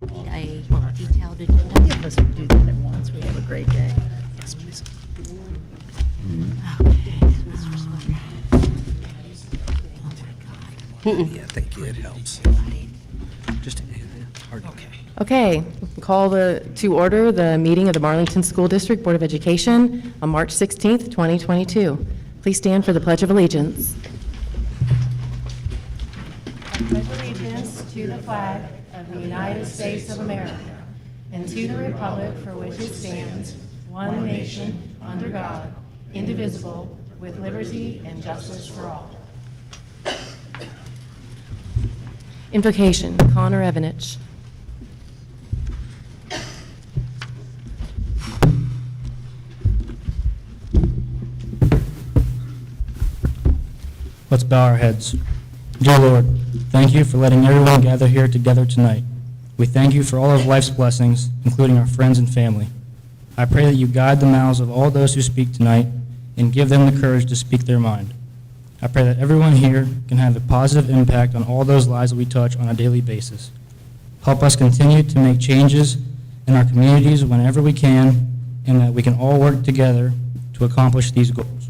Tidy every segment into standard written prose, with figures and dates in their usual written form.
a detailed agenda. Yeah, let's do that at once. We have a great day. Yes, please. Yeah, thank you. It helps. Just hard. Okay. Okay, call to order the meeting of the Marlington School District Board of Education on March 16th, 2022. Please stand for the Pledge of Allegiance. I pledge allegiance to the flag of the United States of America and to the republic for which it stands, one nation, under God, indivisible, with liberty and justice for all. Invocation, Connor Evanich. Let's bow our heads. Dear Lord, thank you for letting everyone gather here together tonight. We thank you for all of life's blessings, including our friends and family. I pray that you guide the mouths of all those who speak tonight and give them the courage to speak their mind. I pray that everyone here can have a positive impact on all those lives that we touch on a daily basis. Help us continue to make changes in our communities whenever we can, and that we can all work together to accomplish these goals.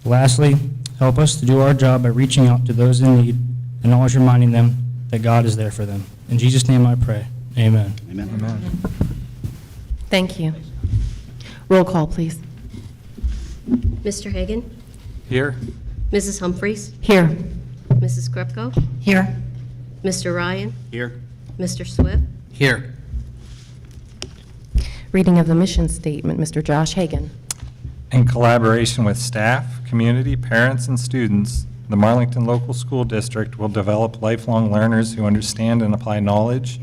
Lastly, help us to do our job by reaching out to those in need and always reminding them that God is there for them. In Jesus' name I pray. Amen. Amen. Amen. Thank you. Roll call, please. Mr. Hagan? Here. Mrs. Humphries? Here. Mrs. Krupko? Here. Mr. Ryan? Here. Mr. Swift? Here. Reading of the mission statement, Mr. Josh Hagan. In collaboration with staff, community, parents, and students, the Marlington Local School District will develop lifelong learners who understand and apply knowledge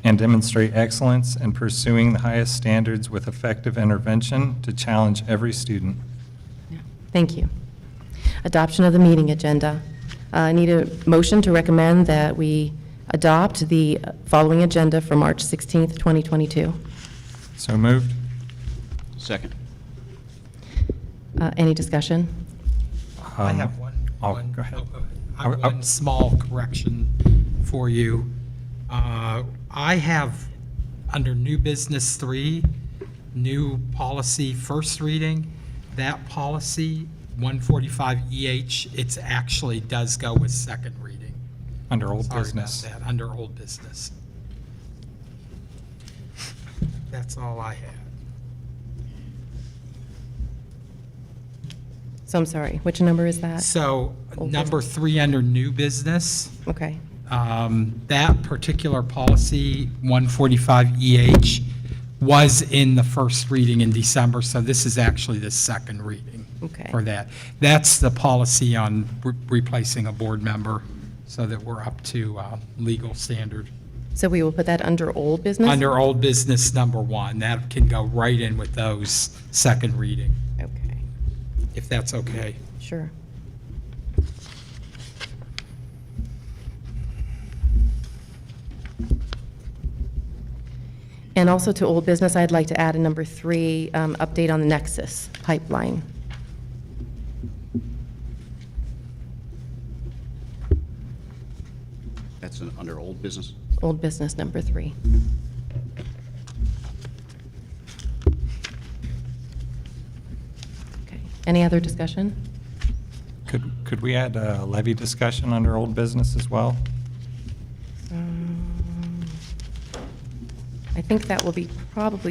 and demonstrate excellence in pursuing the highest standards with effective intervention to challenge every student. Thank you. Adoption of the meeting agenda. I need a motion to recommend that we adopt the following agenda for March 16th, 2022. So moved. Second. Any discussion? I have one. Oh, one- go ahead. I have one small correction for you. I have, under new business 3, new policy first reading, that policy 145EH, it actually does go with second reading. Under old Sorry about business. that, under old business. That's all I had. So I'm sorry, which number is that? So Old number 3 under new business, Okay. that particular policy, 145EH, was in the first reading in December, so this is actually the second reading Okay. for that. That's the policy on replacing a board member, so that we're up to legal standard. So we will put that under old business? Under old business number 1, that can go right in with those second reading, Okay, if that's okay. sure. And also to old business, I'd like to add a number 3, update on the Nexus pipeline. That's under old business. Old business number 3. Okay, any other discussion? Could we add a levy discussion under old business as well? I think that will be probably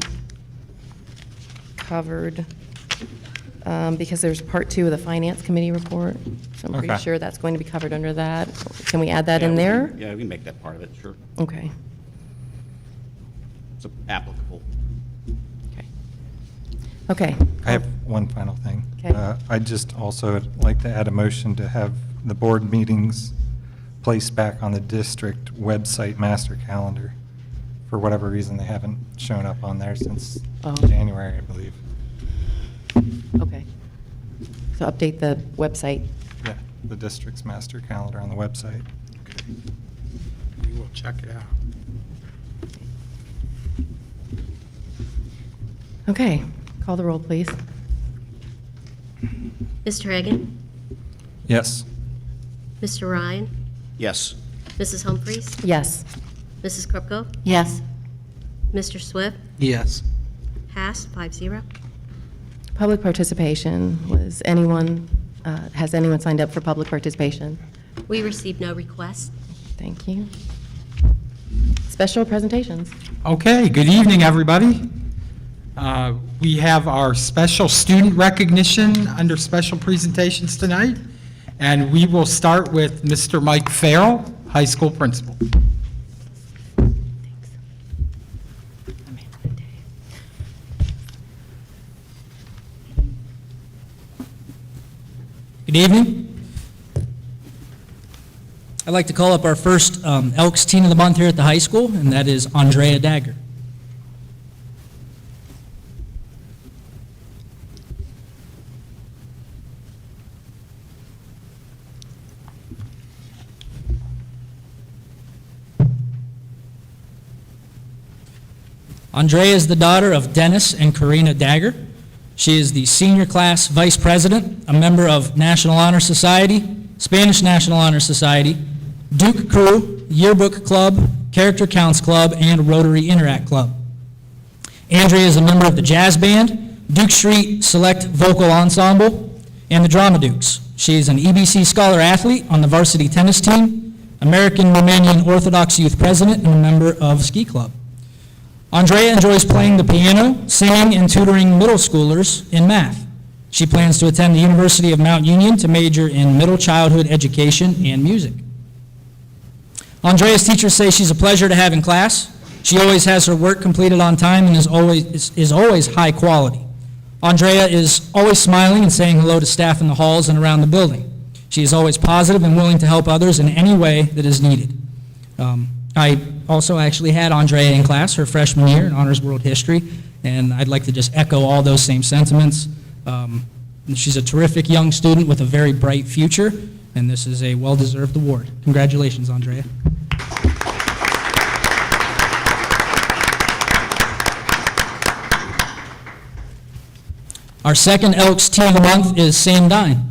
covered because there's part 2 of the Finance Committee report. So I'm pretty Okay. sure that's going to be covered under that. Can we add that Yeah, in we there? can- Yeah, we can make that part of it, sure. Okay, It's applicable. okay. Okay. I have one final thing. Okay. I'd just also like to add a motion to have the board meetings placed back on the district website master calendar. For whatever reason, they haven't shown up on there since Oh. January, I believe. Okay. So update the website. Yeah, the district's master calendar on the website. We will check it out. Okay, call the roll, please. Mr. Hagan? Yes. Mr. Ryan? Yes. Mrs. Humphries? Yes. Mrs. Krupko? Yes. Mr. Swift? Yes. Passed, 5-0. Public participation. Has anyone signed up for public participation? We received no requests. Thank you. Special presentations. Okay, good evening, everybody. We have our special student recognition under special presentations tonight, and we will start with Mr. Mike Farrell, high school principal. Good evening. I'd like to call up our first Elks Teen of the Month here at the high school, and that is Andrea Dagger. Andrea is the daughter of Dennis and Karina Dagger. She is the senior class vice president, a member of National Honor Society, Spanish National Honor Society, Duke Crew, Yearbook Club, Character Counts Club, and Rotary Interact Club. Andrea is a member of the jazz band, Duke Street Select Vocal Ensemble, and the Drama Dukes. She is an EBC Scholar athlete on the varsity tennis team, American Romanian Orthodox Youth President, and a member of Ski Club. Andrea enjoys playing the piano, singing, and tutoring middle schoolers in math. She plans to attend the University of Mount Union to major in middle childhood education and music. Andrea's teachers say she's a pleasure to have in class. She always has her work completed on time and is always high quality. Andrea is always smiling and saying hello to staff in the halls and around the building. She is always positive and willing to help others in any way that is needed. I also actually had Andrea in class her freshman year in Honors World History, and I'd like to just echo all those same sentiments. She's a terrific young student with a very bright future, and this is a well-deserved award. Congratulations, Andrea. Our second Elks Teen of the Month is Sam Dine.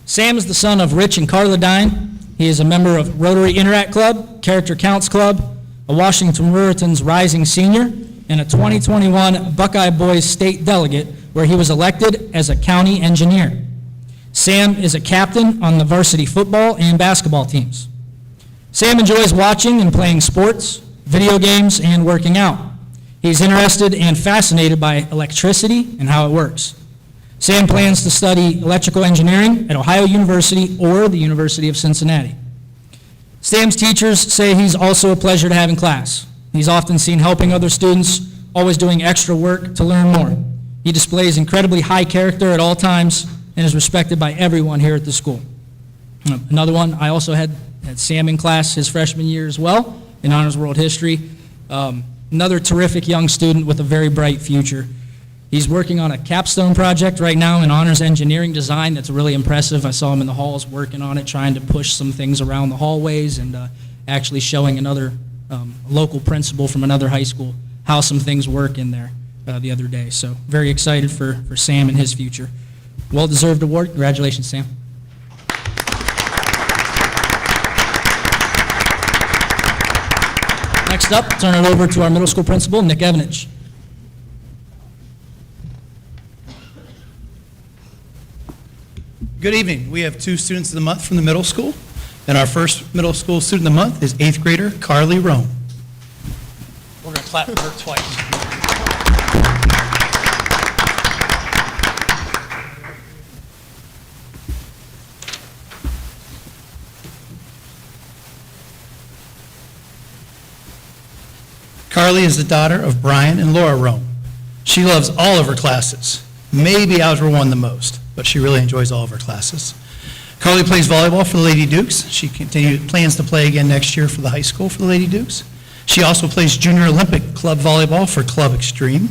Sam is the son of Rich and Carla Dine. He is a member of Rotary Interact Club, Character Counts Club, a Washington Ruritan's Rising Senior, and a 2021 Buckeye Boys State Delegate, where he was elected as a county engineer. Sam is a captain on the varsity football and basketball teams. Sam enjoys watching and playing sports, video games, and working out. He's interested and fascinated by electricity and how it works. Sam plans to study electrical engineering at Ohio University or the University of Cincinnati. Sam's teachers say he's also a pleasure to have in class. He's often seen helping other students, always doing extra work to learn more. He displays incredibly high character at all times and is respected by everyone here at the school. Another one, I also had Sam in class his freshman year as well in Honors World History. Another terrific young student with a very bright future. He's working on a capstone project right now in honors engineering design that's really impressive. I saw him in the halls working on it, trying to push some things around the hallways and actually showing another local principal from another high school how some things work in there the other day. So very excited for Sam and his future. Well-deserved award. Congratulations, Sam. Next up, turn it over to our middle school principal, Nick Evanich. Good evening. We have two students of the month from the middle school, and our first middle school student of the month is 8th grader Carly Rome. We're going to clap for her twice. Carly is the daughter of Brian and Laura Rome. She loves all of her classes, maybe Algebra 1 the most, but she really enjoys all of her classes. Carly plays volleyball for the Lady Dukes. She plans to play again next year for the high school for the Lady Dukes. She also plays Junior Olympic Club volleyball for Club Extreme.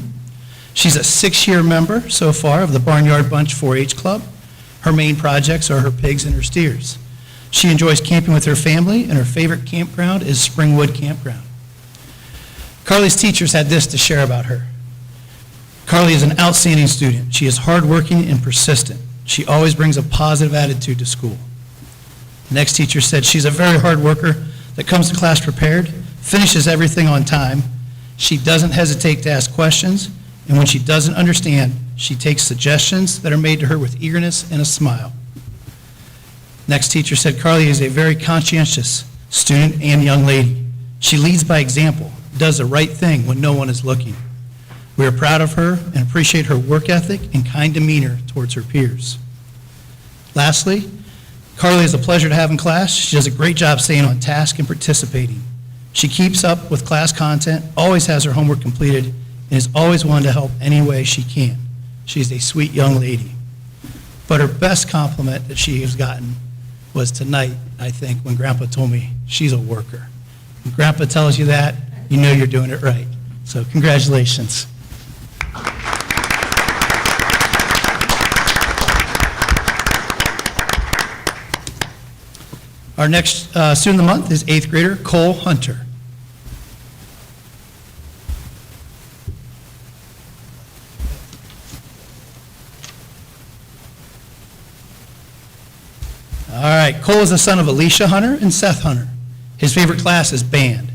She's a 6-year member so far of the Barnyard Bunch 4-H Club. Her main projects are her pigs and her steers. She enjoys camping with her family, and her favorite campground is Springwood Campground. Carly's teachers had this to share about her. Carly is an outstanding student. She is hardworking and persistent. She always brings a positive attitude to school. The next teacher said she's a very hard worker that comes to class prepared, finishes everything on time. She doesn't hesitate to ask questions, and when she doesn't understand, she takes suggestions that are made to her with eagerness and a smile. Next teacher said Carly is a very conscientious student and young lady. She leads by example, does the right thing when no one is looking. We are proud of her and appreciate her work ethic and kind demeanor towards her peers. Lastly, Carly is a pleasure to have in class. She does a great job staying on task and participating. She keeps up with class content, always has her homework completed, and is always willing to help any way she can. She's a sweet young lady. But her best compliment that she has gotten was tonight, I think, when Grandpa told me she's a worker. When Grandpa tells you that, you know you're doing it right. So congratulations. Our next student of the month is 8th grader Cole Hunter. All right, Cole is the son of Alicia Hunter and Seth Hunter. His favorite class is band.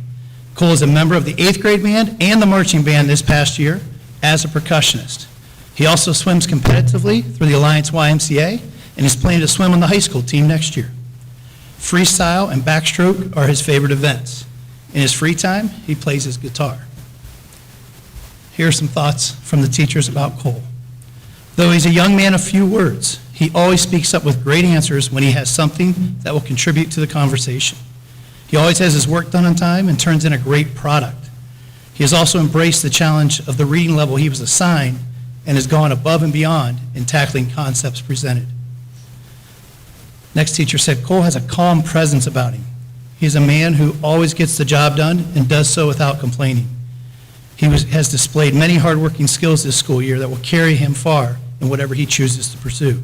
Cole is a member of the 8th grade band and the marching band this past year as a percussionist. He also swims competitively through the Alliance YMCA and is planning to swim on the high school team next year. Freestyle and backstroke are his favorite events. In his free time, he plays his guitar. Here are some thoughts from the teachers about Cole. Though he's a young man of few words, he always speaks up with great answers when he has something that will contribute to the conversation. He always has his work done on time and turns in a great product. He has also embraced the challenge of the reading level he was assigned and has gone above and beyond in tackling concepts presented. Next teacher said Cole has a calm presence about him. He's a man who always gets the job done and does so without complaining. He has displayed many hardworking skills this school year that will carry him far in whatever he chooses to pursue.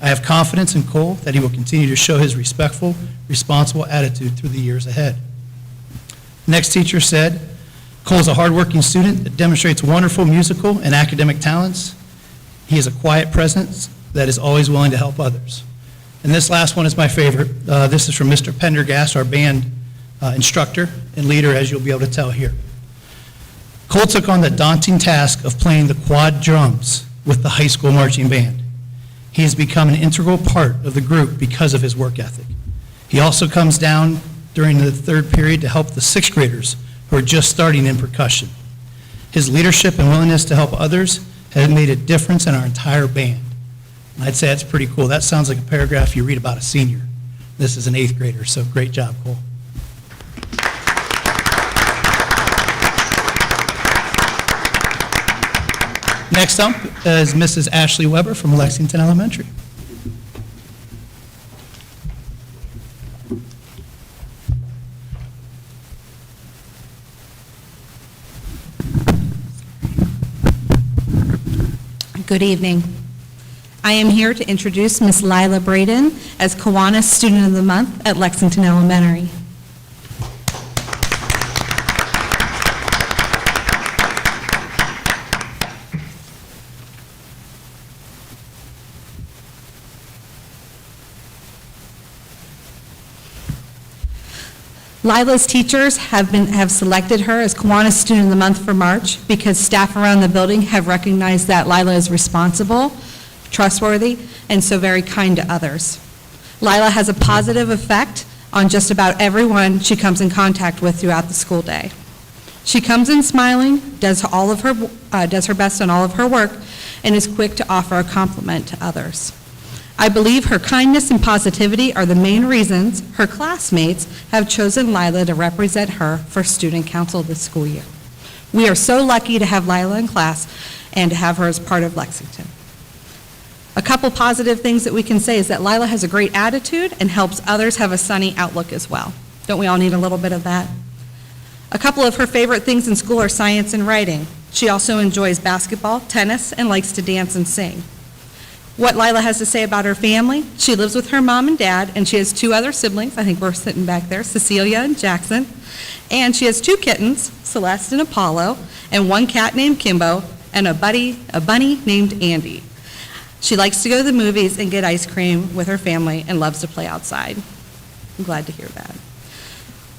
I have confidence in Cole that he will continue to show his respectful, responsible attitude through the years ahead. Next teacher said Cole is a hardworking student that demonstrates wonderful musical and academic talents. He has a quiet presence that is always willing to help others. And this last one is my favorite. This is from Mr. Pendergast, our band instructor and leader, as you'll be able to tell here. Cole took on the daunting task of playing the quad drums with the high school marching band. He has become an integral part of the group because of his work ethic. He also comes down during the third period to help the 6th graders who are just starting in percussion. His leadership and willingness to help others has made a difference in our entire band. And I'd say that's pretty cool. That sounds like a paragraph you read about a senior. This is an 8th grader, so great job, Cole. Next up is Mrs. Ashley Weber from Lexington Elementary. Good evening. I am here to introduce Miss Lila Braden as Kiwanis Student of the Month at Lexington Elementary. Lila's teachers have selected her as Kiwanis Student of the Month for March because staff around the building have recognized that Lila is responsible, trustworthy, and so very kind to others. Lila has a positive effect on just about everyone she comes in contact with throughout the school day. She comes in smiling, does her best on all of her work, and is quick to offer a compliment to others. I believe her kindness and positivity are the main reasons her classmates have chosen Lila to represent her for Student Council this school year. We are so lucky to have Lila in class and to have her as part of Lexington. A couple positive things that we can say is that Lila has a great attitude and helps others have a sunny outlook as well. Don't we all need a little bit of that? A couple of her favorite things in school are science and writing. She also enjoys basketball, tennis, and likes to dance and sing. What Lila has to say about her family: she lives with her mom and dad, and she has 2 other siblings. I think we're sitting back there, Cecilia and Jackson. And she has 2 kittens, Celeste and Apollo, and 1 cat named Kimbo, and a bunny named Andy. She likes to go to the movies and get ice cream with her family and loves to play outside. I'm glad to hear that.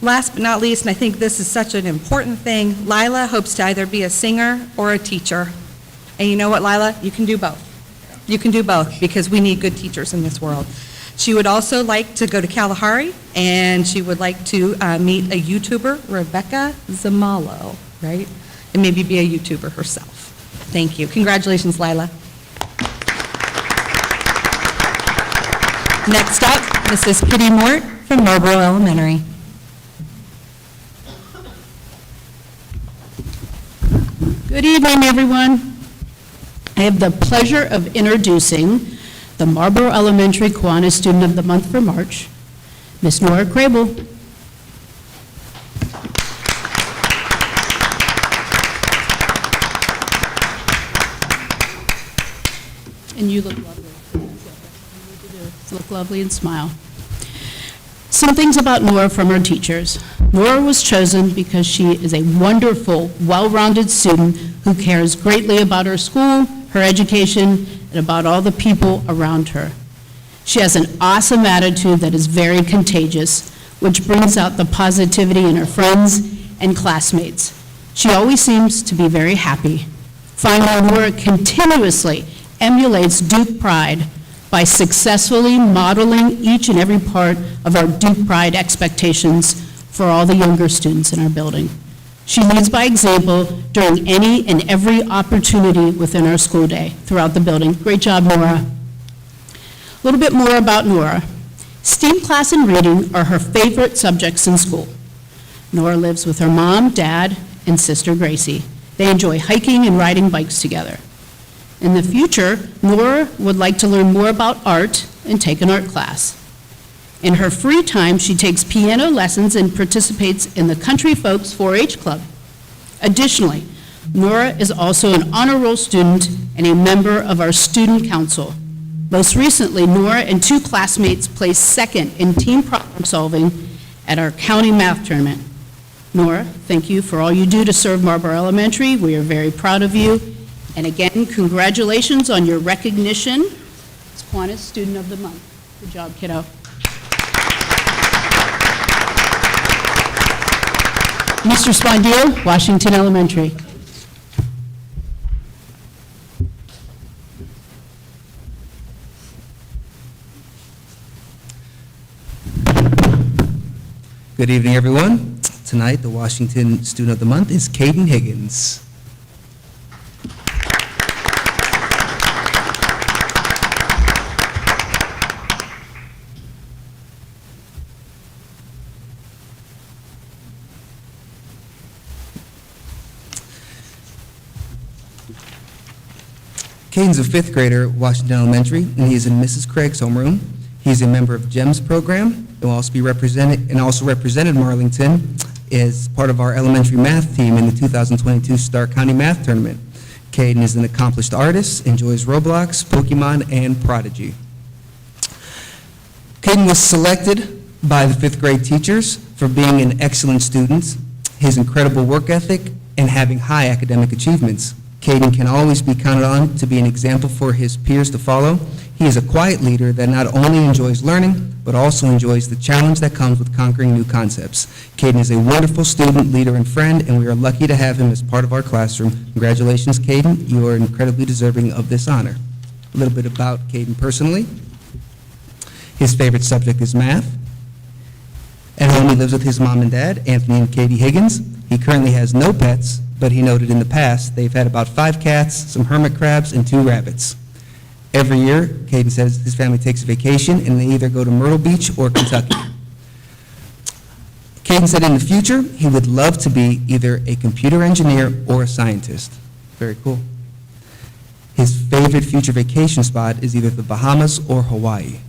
Last but not least, and I think this is such an important thing, Lila hopes to either be a singer or a teacher. And you know what, Lila? You can do both. You can do both because we need good teachers in this world. She would also like to go to Kalahari, and she would like to meet a YouTuber, Rebecca Zamalo, right? And maybe be a YouTuber herself. Thank you. Congratulations, Lila. Next up, Mrs. Kitty Mort from Marlboro Elementary. Good evening, everyone. I have the pleasure of introducing the Marlboro Elementary Kiwanis Student of the Month for March, Miss Nora Crable. And you look lovely. Look lovely and smile. Some things about Nora from her teachers. Nora was chosen because she is a wonderful, well-rounded student who cares greatly about her school, her education, and about all the people around her. She has an awesome attitude that is very contagious, which brings out the positivity in her friends and classmates. She always seems to be very happy. Finally, Nora continuously emulates Duke Pride by successfully modeling each and every part of our Duke Pride expectations for all the younger students in our building. She leads by example during any and every opportunity within our school day throughout the building. Great job, Nora. A little bit more about Nora. STEAM class and reading are her favorite subjects in school. Nora lives with her mom, dad, and sister Gracie. They enjoy hiking and riding bikes together. In the future, Nora would like to learn more about art and take an art class. In her free time, she takes piano lessons and participates in the Country Folks 4-H Club. Additionally, Nora is also an honor roll student and a member of our student council. Most recently, Nora and two classmates placed second in team problem solving at our county math tournament. Nora, thank you for all you do to serve Marlboro Elementary. We are very proud of you. And again, congratulations on your recognition as Kiwanis Student of the Month. Good job, kiddo. Mr. Spondil, Washington Elementary. Good evening, everyone. Tonight, the Washington Student of the Month is Caden Higgins. Caden's a fifth grader at Washington Elementary, and he is in Mrs. Craig's homeroom. He is a member of GEMS program, and will also be represented Marlington as part of our elementary math team in the 2022 Stark County Math Tournament. Caden is an accomplished artist, enjoys Roblox, Pokemon, and Prodigy. Caden was selected by the fifth grade teachers for being an excellent student, his incredible work ethic, and having high academic achievements. Caden can always be counted on to be an example for his peers to follow. He is a quiet leader that not only enjoys learning, but also enjoys the challenge that comes with conquering new concepts. Caden is a wonderful student, leader, and friend, and we are lucky to have him as part of our classroom. Congratulations, Caden. You are incredibly deserving of this honor. A little bit about Caden personally. His favorite subject is math. At home, he lives with his mom and dad, Anthony and Katie Higgins. He currently has no pets, but he noted in the past they've had about 5 cats, some hermit crabs, and 2 rabbits. Every year, Caden says his family takes a vacation, and they either go to Myrtle Beach or Kentucky. Caden said in the future, he would love to be either a computer engineer or a scientist. Very cool. His favorite future vacation spot is either the Bahamas or Hawaii.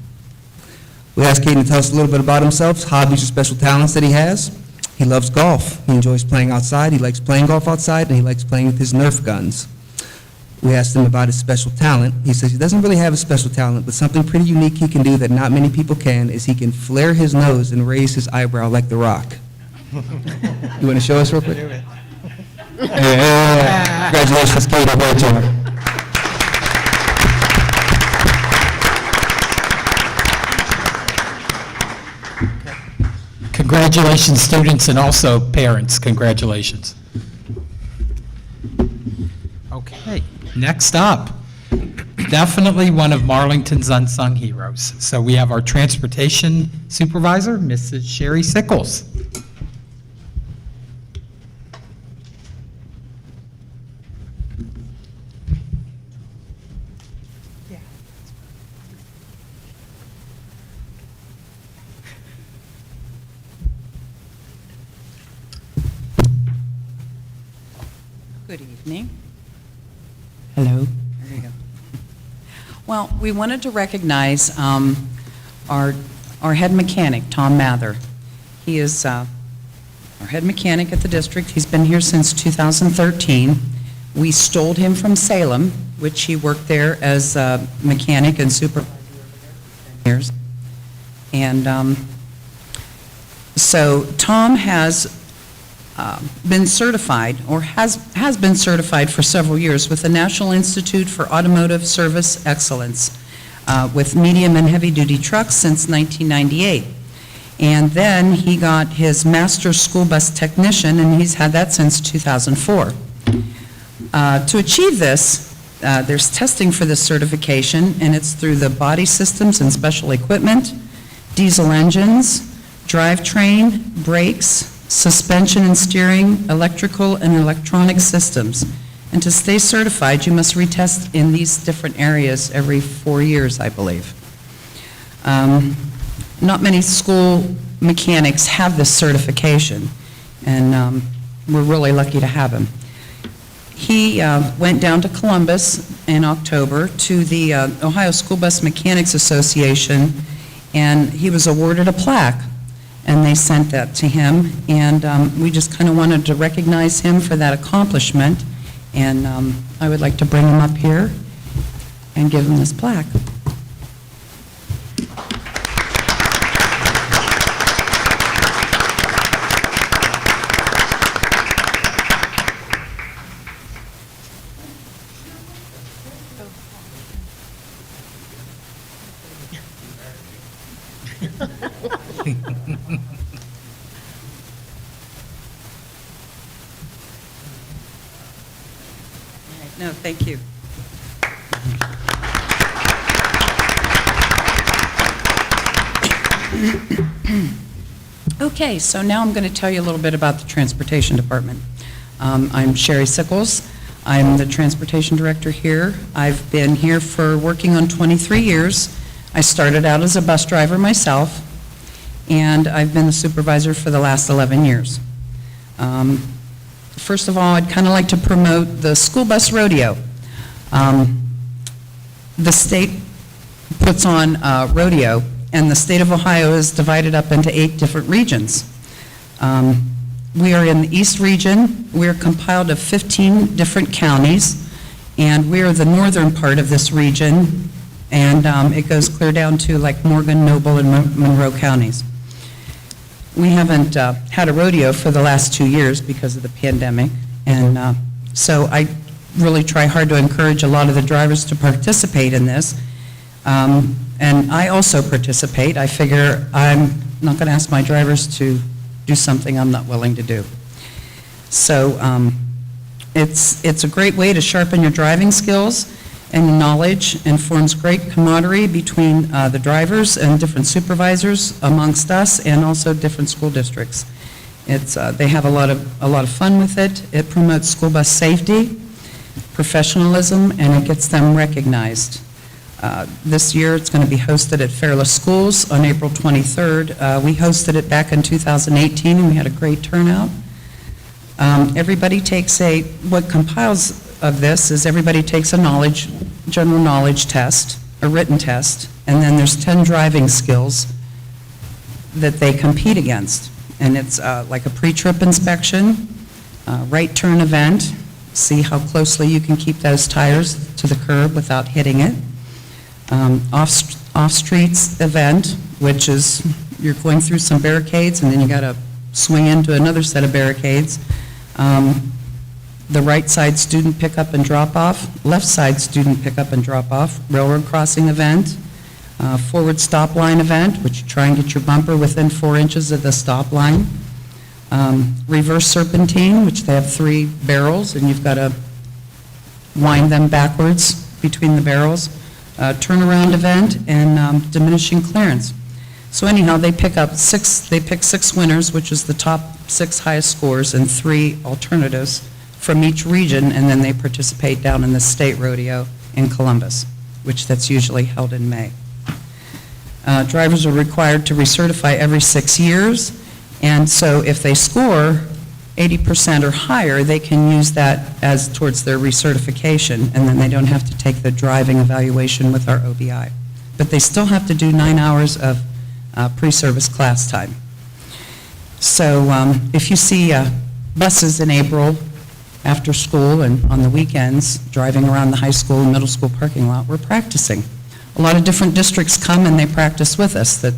We asked Caden to tell us a little bit about himself, hobbies or special talents that he has. He loves golf. He enjoys playing outside. He likes playing golf outside, and he likes playing with his Nerf guns. We asked him about his special talent. He says he doesn't really have a special talent, but something pretty unique he can do that not many people can is he can flare his nose and raise his eyebrow like The Rock. You want to show us real quick? Yeah. Congratulations, Caden. Great job. Congratulations, students, and also parents, congratulations. Okay, next up, definitely one of Marlington's unsung heroes. So we have our transportation supervisor, Mrs. Sherry Sickles. Good evening. Hello. There you go. Well, we wanted to recognize our head mechanic, Tom Mather. He is our head mechanic at the district. He's been here since 2013. We stole him from Salem, which he worked there as a mechanic and supervisor for years. And so Tom has been certified, or has been certified for several years with the National Institute for Automotive Service Excellence with medium and heavy-duty trucks since 1998. And then he got his Master's School Bus Technician, and he's had that since 2004. To achieve this, there's testing for this certification, and it's through the body systems and special equipment, diesel engines, drivetrain, brakes, suspension and steering, electrical and electronic systems. And to stay certified, you must retest in these different areas every 4 years, I believe. Not many school mechanics have this certification, and we're really lucky to have him. He went down to Columbus in October to the Ohio School Bus Mechanics Association, and he was awarded a plaque. And they sent that to him, and we just kind of wanted to recognize him for that accomplishment. And I would like to bring him up here and give him this plaque. No, thank you. Okay, so now I'm going to tell you a little bit about the Transportation Department. I'm Sherry Sickles. I'm the Transportation Director here. I've been here for working on 23 years. I started out as a bus driver myself, and I've been the supervisor for the last 11 years. First of all, I'd kind of like to promote the school bus rodeo. The state puts on rodeo, and the state of Ohio is divided up into 8 different regions. We are in the East region. We're compiled of 15 different counties, and we're the northern part of this region, and it goes clear down to like Morgan, Noble, and Monroe counties. We haven't had a rodeo for the last 2 years because of the pandemic, and so I really try hard to encourage a lot of the drivers to participate in this. And I also participate. I figure I'm not going to ask my drivers to do something I'm not willing to do. So it's a great way to sharpen your driving skills and knowledge, and forms great camaraderie between the drivers and different supervisors amongst us, and also different school districts. They have a lot of fun with it. It promotes school bus safety, professionalism, and it gets them recognized. This year it's going to be hosted at Fairless Schools on April 23rd. We hosted it back in 2018, and we had a great turnout. Everybody takes what compiles of this is everybody takes a general knowledge test, a written test, and then there's 10 driving skills that they compete against. And it's like a pre-trip inspection, right turn event, see how closely you can keep those tires to the curb without hitting it. Off-streets event, which is you're going through some barricades and then you got to swing into another set of barricades. The right side student pickup and drop off, left side student pickup and drop off, railroad crossing event, Forward stop line event, which you try and get your bumper within 4 inches of the stop line. Reverse serpentine, which they have 3 barrels, and you've got to wind them backwards between the barrels. Turnaround event, and diminishing clearance. So anyhow, they pick 6 winners, which is the top 6 highest scores, and 3 alternatives from each region, and then they participate down in the state rodeo in Columbus, which that's usually held in May. Drivers are required to recertify every 6 years, and so if they score 80% or higher, they can use that as towards their recertification, and then they don't have to take the driving evaluation with our OBI. But they still have to do 9 hours of pre-service class time. So if you see buses in April after school and on the weekends driving around the high school and middle school parking lot, we're practicing. A lot of different districts come and they practice with us that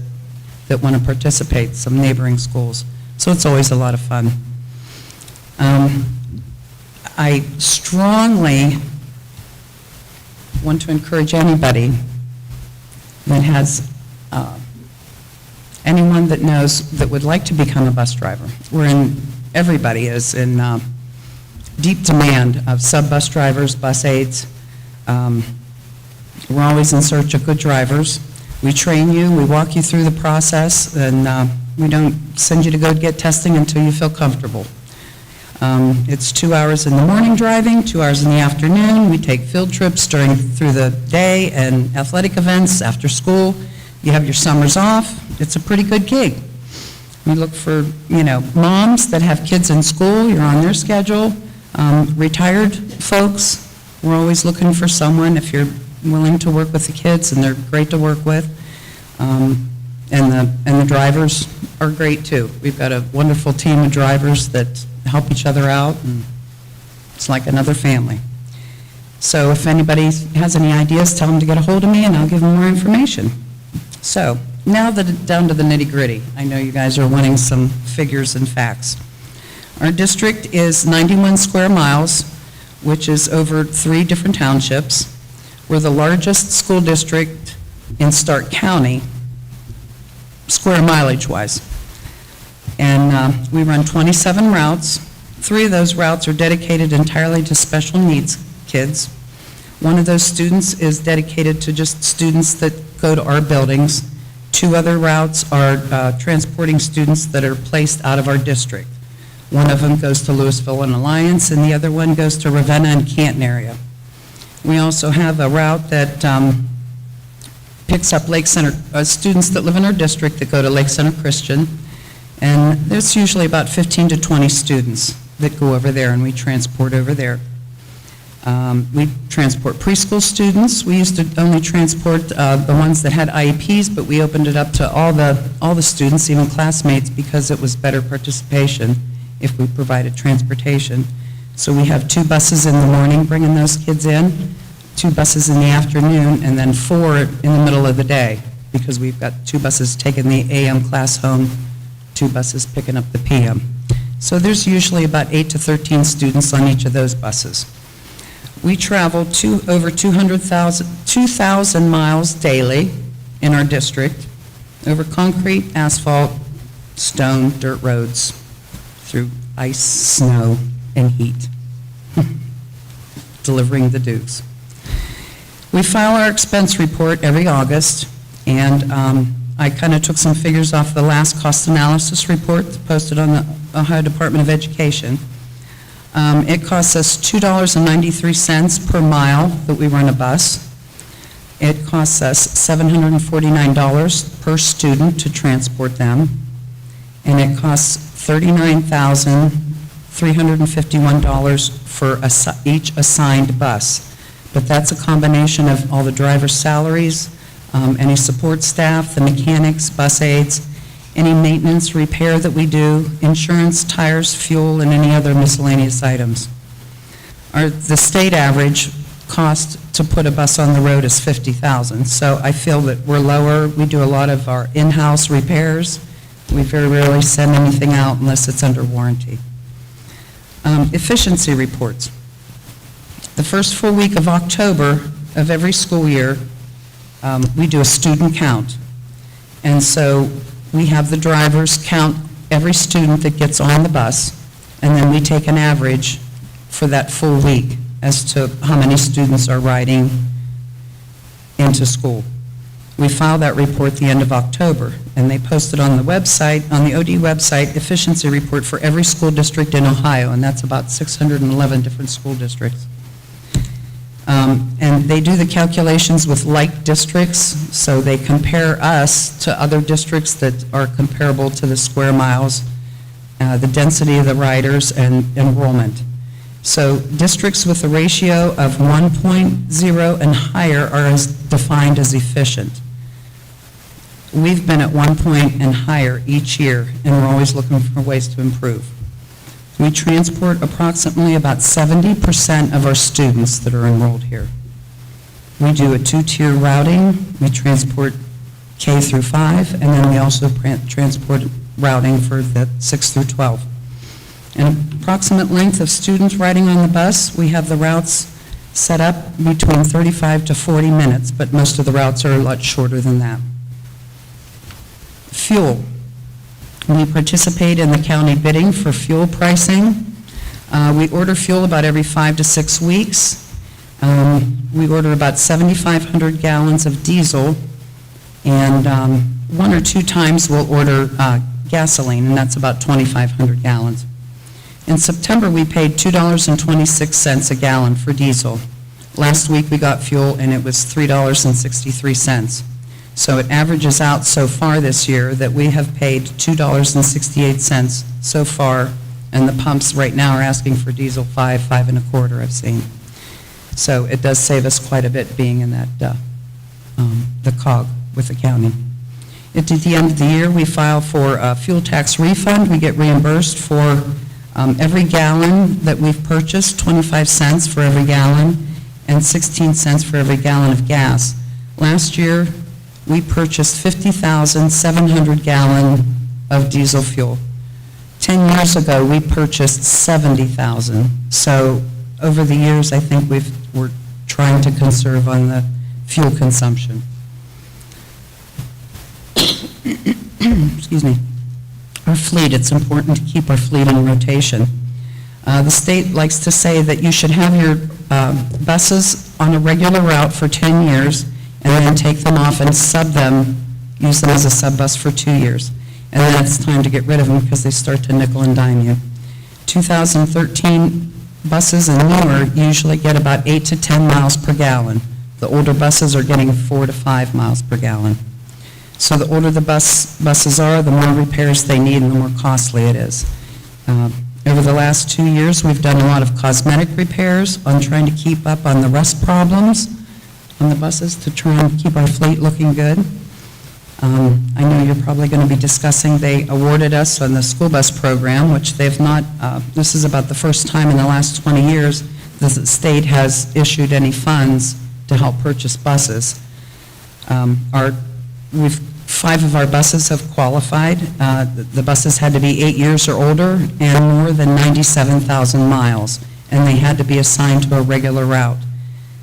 want to participate, some neighboring schools. So it's always a lot of fun. I strongly want to encourage anybody that has anyone that knows that would like to become a bus driver. Everybody is in deep demand of sub-bus drivers, bus aides. We're always in search of good drivers. We train you, we walk you through the process, and we don't send you to go get testing until you feel comfortable. It's 2 hours in the morning driving, 2 hours in the afternoon. We take field trips through the day and athletic events after school. You have your summers off. It's a pretty good gig. We look for, moms that have kids in school. You're on their schedule. Retired folks, we're always looking for someone if you're willing to work with the kids, and they're great to work with. And the drivers are great too. We've got a wonderful team of drivers that help each other out, and it's like another family. So if anybody has any ideas, tell them to get a hold of me and I'll give them more information. So now down to the nitty-gritty. I know you guys are wanting some figures and facts. Our district is 91 square miles, which is over 3 different townships. We're the largest school district in Stark County, square mileage-wise. And we run 27 routes. 3 of those routes are dedicated entirely to special needs kids. One of those students is dedicated to just students that go to our buildings. 2 other routes are transporting students that are placed out of our district. One of them goes to Louisville and Alliance, and the other one goes to Ravenna and Canton area. We also have a route that picks up Lake Center students that live in our district that go to Lake Center Christian, and there's usually about 15 to 20 students that go over there, and we transport over there. We transport preschool students. We used to only transport the ones that had IEPs, but we opened it up to all the students, even classmates, because it was better participation if we provided transportation. So we have 2 buses in the morning bringing those kids in, 2 buses in the afternoon, and then 4 in the middle of the day, because we've got 2 buses taking the AM class home, 2 buses picking up the PM. So there's usually about 8 to 13 students on each of those buses. We travel over 2,000 miles daily in our district over concrete, asphalt, stone, dirt roads, through ice, snow, and heat, delivering the Dukes. We file our expense report every August, and I kind of took some figures off the last cost analysis report posted on the Ohio Department of Education. It costs us $2.93 per mile that we run a bus. It costs us $749 per student to transport them, and it costs $39,351 for each assigned bus. But that's a combination of all the driver's salaries, any support staff, the mechanics, bus aides, any maintenance, repair that we do, insurance, tires, fuel, and any other miscellaneous items. The state average cost to put a bus on the road is $50,000. So I feel that we're lower. We do a lot of our in-house repairs. We very rarely send anything out unless it's under warranty. Efficiency reports. The first full week of October of every school year, we do a student count. And so we have the drivers count every student that gets on the bus, and then we take an average for that full week as to how many students are riding into school. We file that report the end of October, and they post it on the website, on the OD website, efficiency report for every school district in Ohio, and that's about 611 different school districts. And they do the calculations with like districts, so they compare us to other districts that are comparable to the square miles, the density of the riders, and enrollment. So districts with a ratio of 1.0 and higher are defined as efficient. We've been at 1 point and higher each year, and we're always looking for ways to improve. We transport approximately about 70% of our students that are enrolled here. We do a 2-tier routing. We transport K through 5, and then we also transport routing for the 6 through 12. An approximate length of students riding on the bus, we have the routes set up between 35 to 40 minutes, but most of the routes are a lot shorter than that. Fuel. We participate in the county bidding for fuel pricing. We order fuel about every 5 to 6 weeks. We order about 7,500 gallons of diesel, and 1 or 2 times we'll order gasoline, and that's about 2,500 gallons. In September, we paid $2.26 a gallon for diesel. Last week, we got fuel, and it was $3.63. So it averages out so far this year that we have paid $2.68 so far, and the pumps right now are asking for diesel $5, $5.25 I've seen. So it does save us quite a bit being in that, the COG with the county. At the end of the year, we file for a fuel tax refund. We get reimbursed for every gallon that we've purchased, 25 cents for every gallon, and 16 cents for every gallon of gas. Last year, we purchased 50,700 gallons of diesel fuel. 10 years ago, we purchased 70,000. So over the years, I think we're trying to conserve on the fuel consumption. Excuse me. Our fleet, it's important to keep our fleet in rotation. The state likes to say that you should have your buses on a regular route for 10 years and then take them off and sub them, use them as a sub bus for 2 years. And then it's time to get rid of them because they start to nickel and dime you. 2013 buses and newer usually get about 8 to 10 miles per gallon. The older buses are getting 4 to 5 miles per gallon. So the older the buses are, the more repairs they need and the more costly it is. Over the last 2 years, we've done a lot of cosmetic repairs on trying to keep up on the rust problems on the buses to try and keep our fleet looking good. I know you're probably going to be discussing, they awarded us on the school bus program, which they've not, this is about the first time in the last 20 years that the state has issued any funds to help purchase buses. 5 of our buses have qualified. The buses had to be 8 years or older and more than 97,000 miles, and they had to be assigned to a regular route.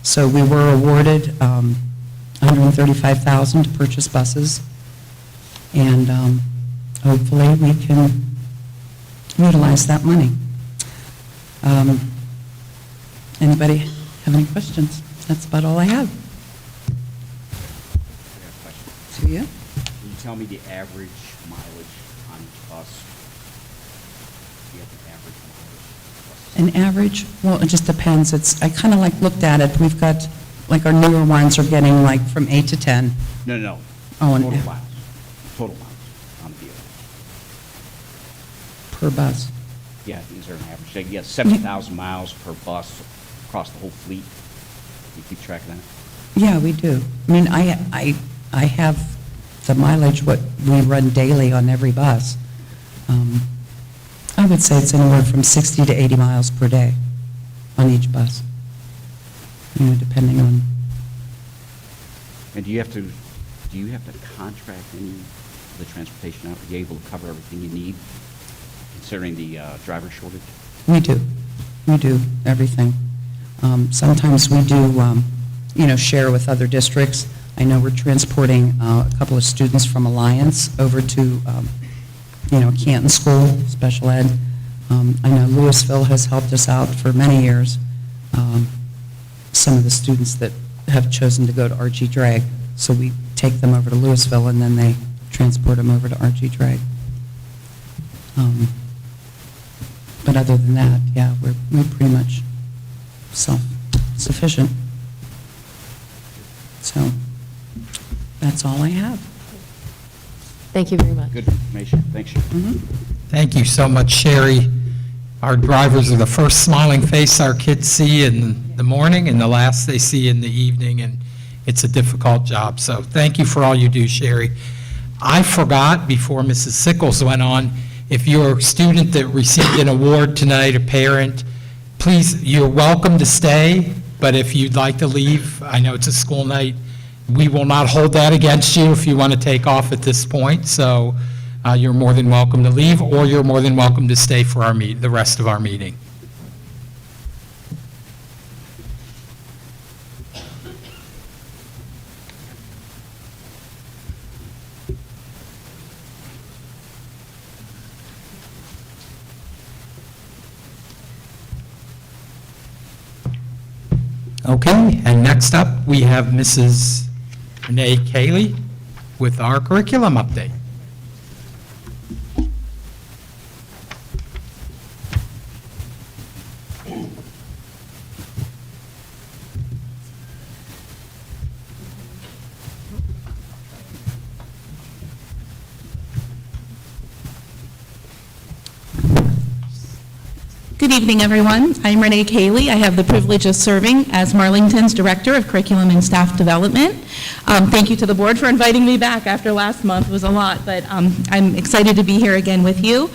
So we were awarded $135,000 to purchase buses, and hopefully we can utilize that money. Anybody have any questions? That's about all I have. To you? Can you tell me the average mileage on each bus? Do you have the average mileage? An average, well, it just depends. I kind of like looked at it. We've got, like our newer ones are getting like from 8 to 10. No. Oh, Total miles. Total miles on the vehicle. Per bus. Yeah, is there an average? So you get 70,000 miles per bus across the whole fleet. You keep track of that? Yeah, we do. I mean, I have the mileage, what we run daily on every bus. I would say it's anywhere from 60 to 80 miles per day on each bus, depending on. And do you have to contract any of the transportation out? Are you able to cover everything you need, considering the driver shortage? We do everything. Sometimes we do, share with other districts. I know we're transporting a couple of students from Alliance over to, Canton School, special ed. I know Louisville has helped us out for many years. Some of the students that have chosen to go to RG Drag, so we take them over to Louisville and then they transport them over to RG Drag. But other than that, yeah, we're pretty much self-sufficient. So that's all I have. Thank you very much. Good information. Thanks, Sherry. Thank you so much, Sherry. Our drivers are the first smiling face our kids see in the morning and the last they see in the evening, and it's a difficult job. So thank you for all you do, Sherry. I forgot before Mrs. Sickles went on, if you're a student that received an award tonight, a parent, please, you're welcome to stay, but if you'd like to leave, I know it's a school night, we will not hold that against you if you want to take off at this point. So you're more than welcome to leave, or you're more than welcome to stay for the rest of our meeting. Okay, and next up, we have Mrs. Renee Cayley with our curriculum update. Good evening, everyone. I'm Renee Cayley. I have the privilege of serving as Marlington's Director of Curriculum and Staff Development. Thank you to the board for inviting me back after last month. It was a lot, but I'm excited to be here again with you.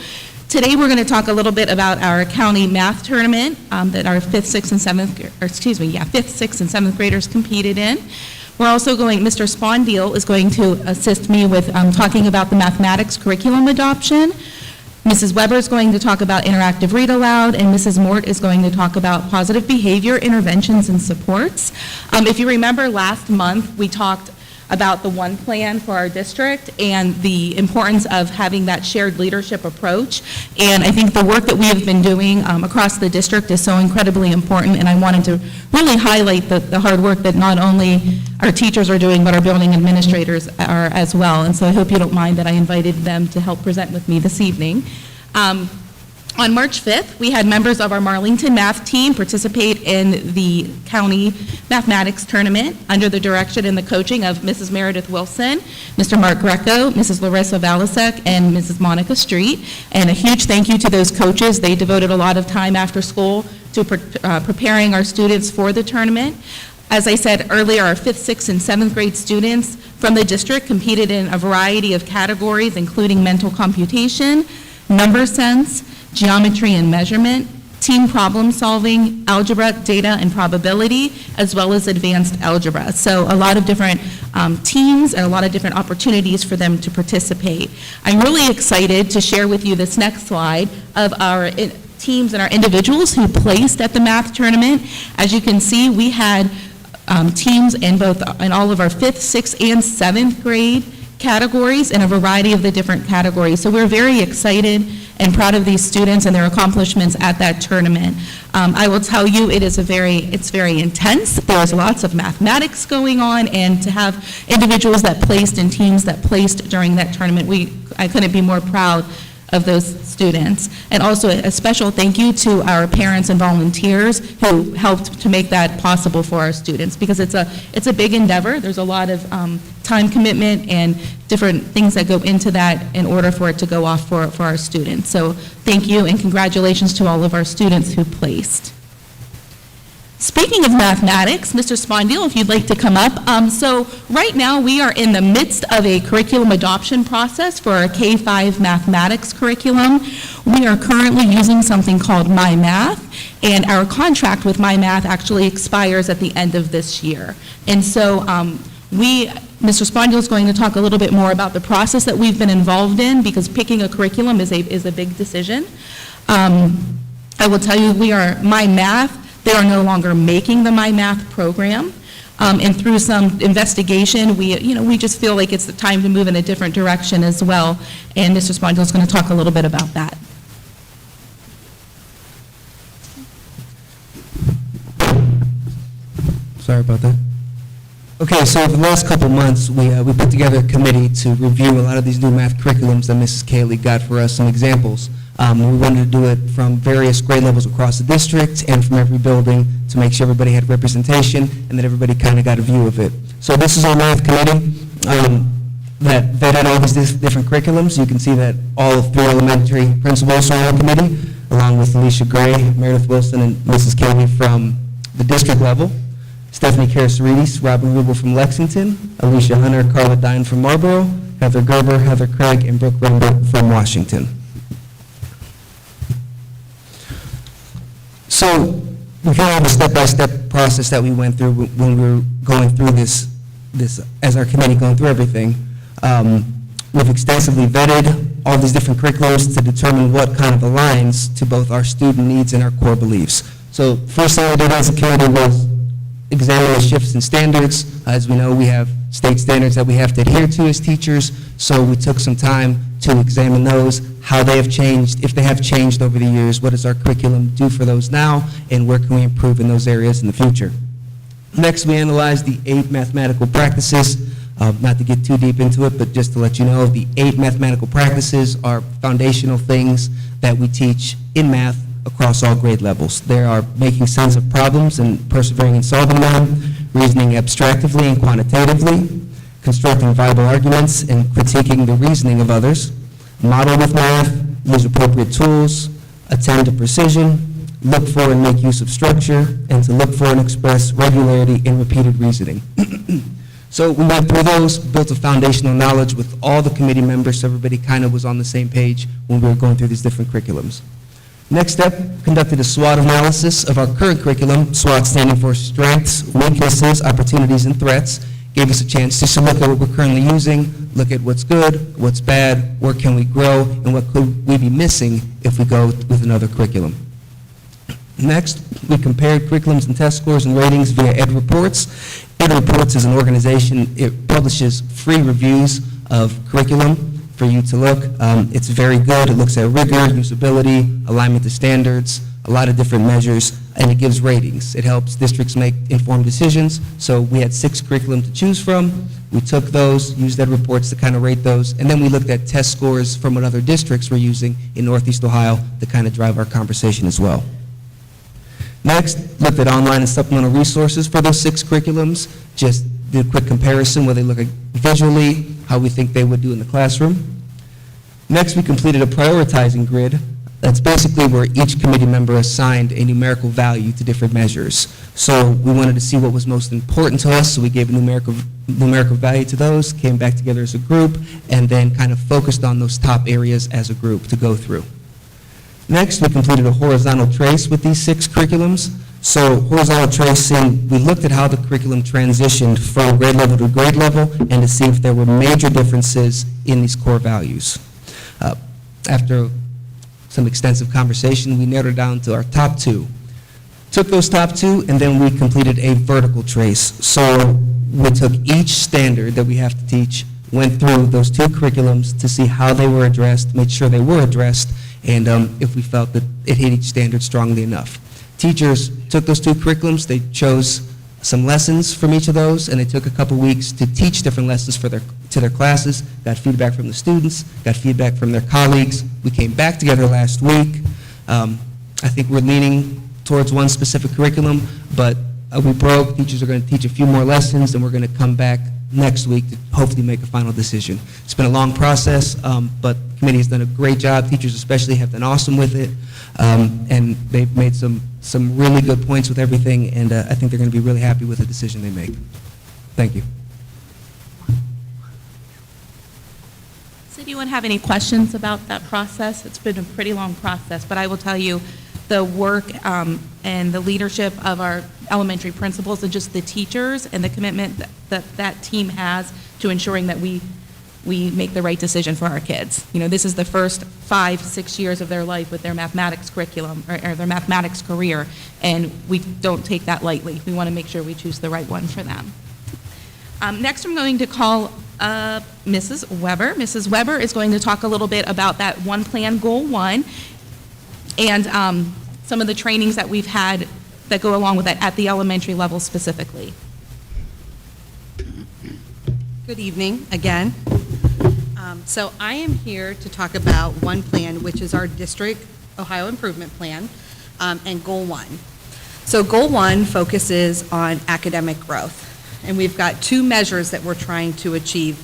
Today, we're going to talk a little bit about our county math tournament that our 5th, 6th, and 7th graders competed in. We're also Mr. Spondeel is going to assist me with talking about the mathematics curriculum adoption. Mrs. Weber is going to talk about interactive read aloud, and Mrs. Mort is going to talk about positive behavior interventions and supports. If you remember last month, we talked about the one plan for our district and the importance of having that shared leadership approach. And I think the work that we have been doing across the district is so incredibly important, and I wanted to really highlight the hard work that not only our teachers are doing, but our building administrators are as well. And so I hope you don't mind that I invited them to help present with me this evening. On March 5th, we had members of our Marlington math team participate in the county mathematics tournament under the direction and the coaching of Mrs. Meredith Wilson, Mr. Mark Greco, Mrs. Larissa Valasek, and Mrs. Monica Street. And a huge thank you to those coaches. They devoted a lot of time after school to preparing our students for the tournament. As I said earlier, our 5th, 6th, and 7th grade students from the district competed in a variety of categories, including mental computation, number sense, geometry and measurement, team problem solving, algebra, data, and probability, as well as advanced algebra. So a lot of different teams and a lot of different opportunities for them to participate. I'm really excited to share with you this next slide of our teams and our individuals who placed at the math tournament. As you can see, we had teams in all of our 5th, 6th, and 7th grade categories in a variety of the different categories. So we're very excited and proud of these students and their accomplishments at that tournament. I will tell you, it's very intense. There's lots of mathematics going on, and to have individuals that placed and teams that placed during that tournament, I couldn't be more proud of those students. And also a special thank you to our parents and volunteers who helped to make that possible for our students, because it's a big endeavor. There's a lot of time commitment and different things that go into that in order for it to go off for our students. So thank you and congratulations to all of our students who placed. Speaking of mathematics, Mr. Spondeel, if you'd like to come up. So right now we are in the midst of a curriculum adoption process for our K-5 mathematics curriculum. We are currently using something called My Math, and our contract with My Math actually expires at the end of this year. And so Mr. Spondeel is going to talk a little bit more about the process that we've been involved in, because picking a curriculum is a big decision. I will tell you, My Math, they are no longer making the My Math program. And through some investigation, we just feel like it's the time to move in a different direction as well. And Mr. Spondel is going to talk a little bit about that. Sorry about that. Okay, so over the last couple months, we put together a committee to review a lot of these new math curriculums that Mrs. Cayley got for us, some examples. We wanted to do it from various grade levels across the district and from every building to make sure everybody had representation and that everybody kind of got a view of it. So this is our math committee that vetted all these different curriculums. You can see that all 3 elementary principals are on the committee, along with Alicia Gray, Meredith Wilson, and Mrs. Cayley from the district level. Stephanie Karasarides, Robin Rubel from Lexington, Alicia Hunter, Carla Dine from Marlboro, Heather Gerber, Heather Craig, and Brooke Rainbow from Washington. So we kind of have a step-by-step process that we went through when we were going through this as our committee going through everything. We've extensively vetted all these different curriculums to determine what kind of aligns to both our student needs and our core beliefs. So first thing we did as a committee was examine the shifts in standards. As we know, we have state standards that we have to adhere to as teachers, so we took some time to examine those, how they have changed, if they have changed over the years, what does our curriculum do for those now, and where can we improve in those areas in the future. Next, we analyzed the 8 mathematical practices. Not to get too deep into it, but just to let you know, the 8 mathematical practices are foundational things that we teach in math across all grade levels. They are making sense of problems and persevering in solving them, reasoning abstractively and quantitatively, constructing viable arguments and critiquing the reasoning of others, model with math, use appropriate tools, attend to precision, look for and make use of structure, and to look for and express regularity in repeated reasoning. So we went through those, built a foundational knowledge with all the committee members, so everybody kind of was on the same page when we were going through these different curriculums. Next step, conducted a SWOT analysis of our current curriculum, SWOT standing for strengths, weaknesses, opportunities, and threats. Gave us a chance just to look at what we're currently using, look at what's good, what's bad, where can we grow, and what could we be missing if we go with another curriculum. Next, we compared curriculums and test scores and ratings via Ed Reports. Ed Reports is an organization, it publishes free reviews of curriculum for you to look. It's very good. It looks at rigor, usability, alignment to standards, a lot of different measures, and it gives ratings. It helps districts make informed decisions. So we had 6 curriculum to choose from. We took those, used Ed Reports to kind of rate those, and then we looked at test scores from what other districts were using in Northeast Ohio to kind of drive our conversation as well. Next, looked at online and supplemental resources for those 6 curriculums. Just did a quick comparison where they look at visually, how we think they would do in the classroom. Next, we completed a prioritizing grid. That's basically where each committee member assigned a numerical value to different measures. So we wanted to see what was most important to us, so we gave a numerical value to those, came back together as a group, and then kind of focused on those top areas as a group to go through. Next, we completed a horizontal trace with these 6 curriculums. So horizontal tracing, we looked at how the curriculum transitioned from grade level to grade level and to see if there were major differences in these core values. After some extensive conversation, we narrowed it down to our top 2. Took those top 2, and then we completed a vertical trace. So we took each standard that we have to teach, went through those 2 curriculums to see how they were addressed, made sure they were addressed, and if we felt that it hit each standard strongly enough. Teachers took those 2 curriculums, they chose some lessons from each of those, and they took a couple weeks to teach different lessons to their classes, got feedback from the students, got feedback from their colleagues. We came back together last week. I think we're leaning towards one specific curriculum, but we broke. Teachers are going to teach a few more lessons, and we're going to come back next week to hopefully make a final decision. It's been a long process, but the committee has done a great job. Teachers especially have done awesome with it, and they've made some really good points with everything, and I think they're going to be really happy with the decision they make. Thank you. Does anyone have any questions about that process? It's been a pretty long process, but I will tell you the work and the leadership of our elementary principals and just the teachers and the commitment that team has to ensuring that we we make the right decision for our kids. You know, this is the first 5-6 years of their life with their mathematics curriculum or their mathematics career, and we don't take that lightly. We want to make sure we choose the right one for them. Next, I'm going to call Mrs. Weber. Mrs. Weber is going to talk a little bit about that one plan, goal one, and some of the trainings that we've had that go along with that at the elementary level specifically. Good evening again. So I am here to talk about one plan, which is our district Ohio Improvement Plan, and Goal 1. So Goal 1 focuses on academic growth, and we've got 2 measures that we're trying to achieve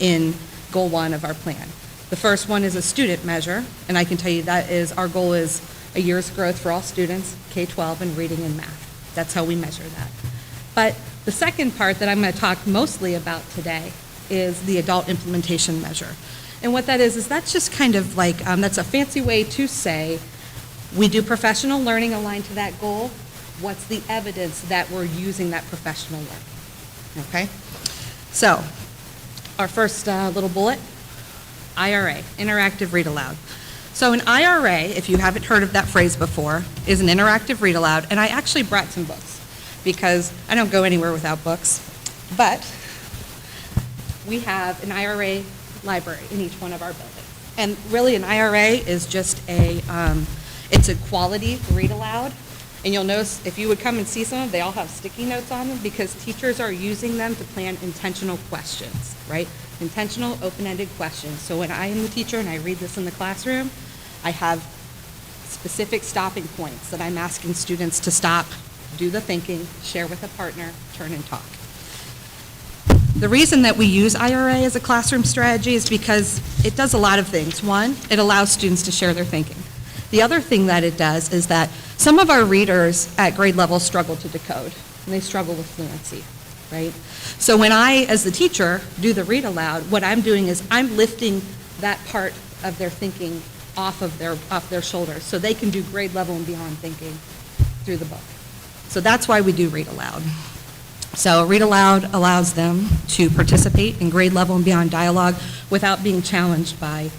in Goal 1 of our plan. The first one is a student measure, and I can tell you that is, our goal is a year's growth for all students, K-12, in reading and math. That's how we measure that. But the second part that I'm going to talk mostly about today is the adult implementation measure. And what that is that's just kind of like, that's a fancy way to say, we do professional learning aligned to that goal. What's the evidence that we're using that professional learning? Okay? So, our first little bullet, IRA, interactive read aloud. So an IRA, if you haven't heard of that phrase before, is an interactive read aloud, and I actually brought some books because I don't go anywhere without books, but we have an IRA library in each one of our buildings. And really an IRA is just it's a quality read aloud. And you'll notice if you would come and see some of them, they all have sticky notes on them because teachers are using them to plan intentional questions, right? Intentional, open-ended questions. So when I am the teacher and I read this in the classroom, I have specific stopping points that I'm asking students to stop, do the thinking, share with a partner, turn and talk. The reason that we use IRA as a classroom strategy is because it does a lot of things. One, it allows students to share their thinking. The other thing that it does is that some of our readers at grade level struggle to decode, and they struggle with fluency, right? So when I, as the teacher, do the read aloud, what I'm doing is I'm lifting that part of their thinking off their shoulders so they can do grade level and beyond thinking through the book. So that's why we do read aloud. So read aloud allows them to participate in grade level and beyond dialogue without being challenged by,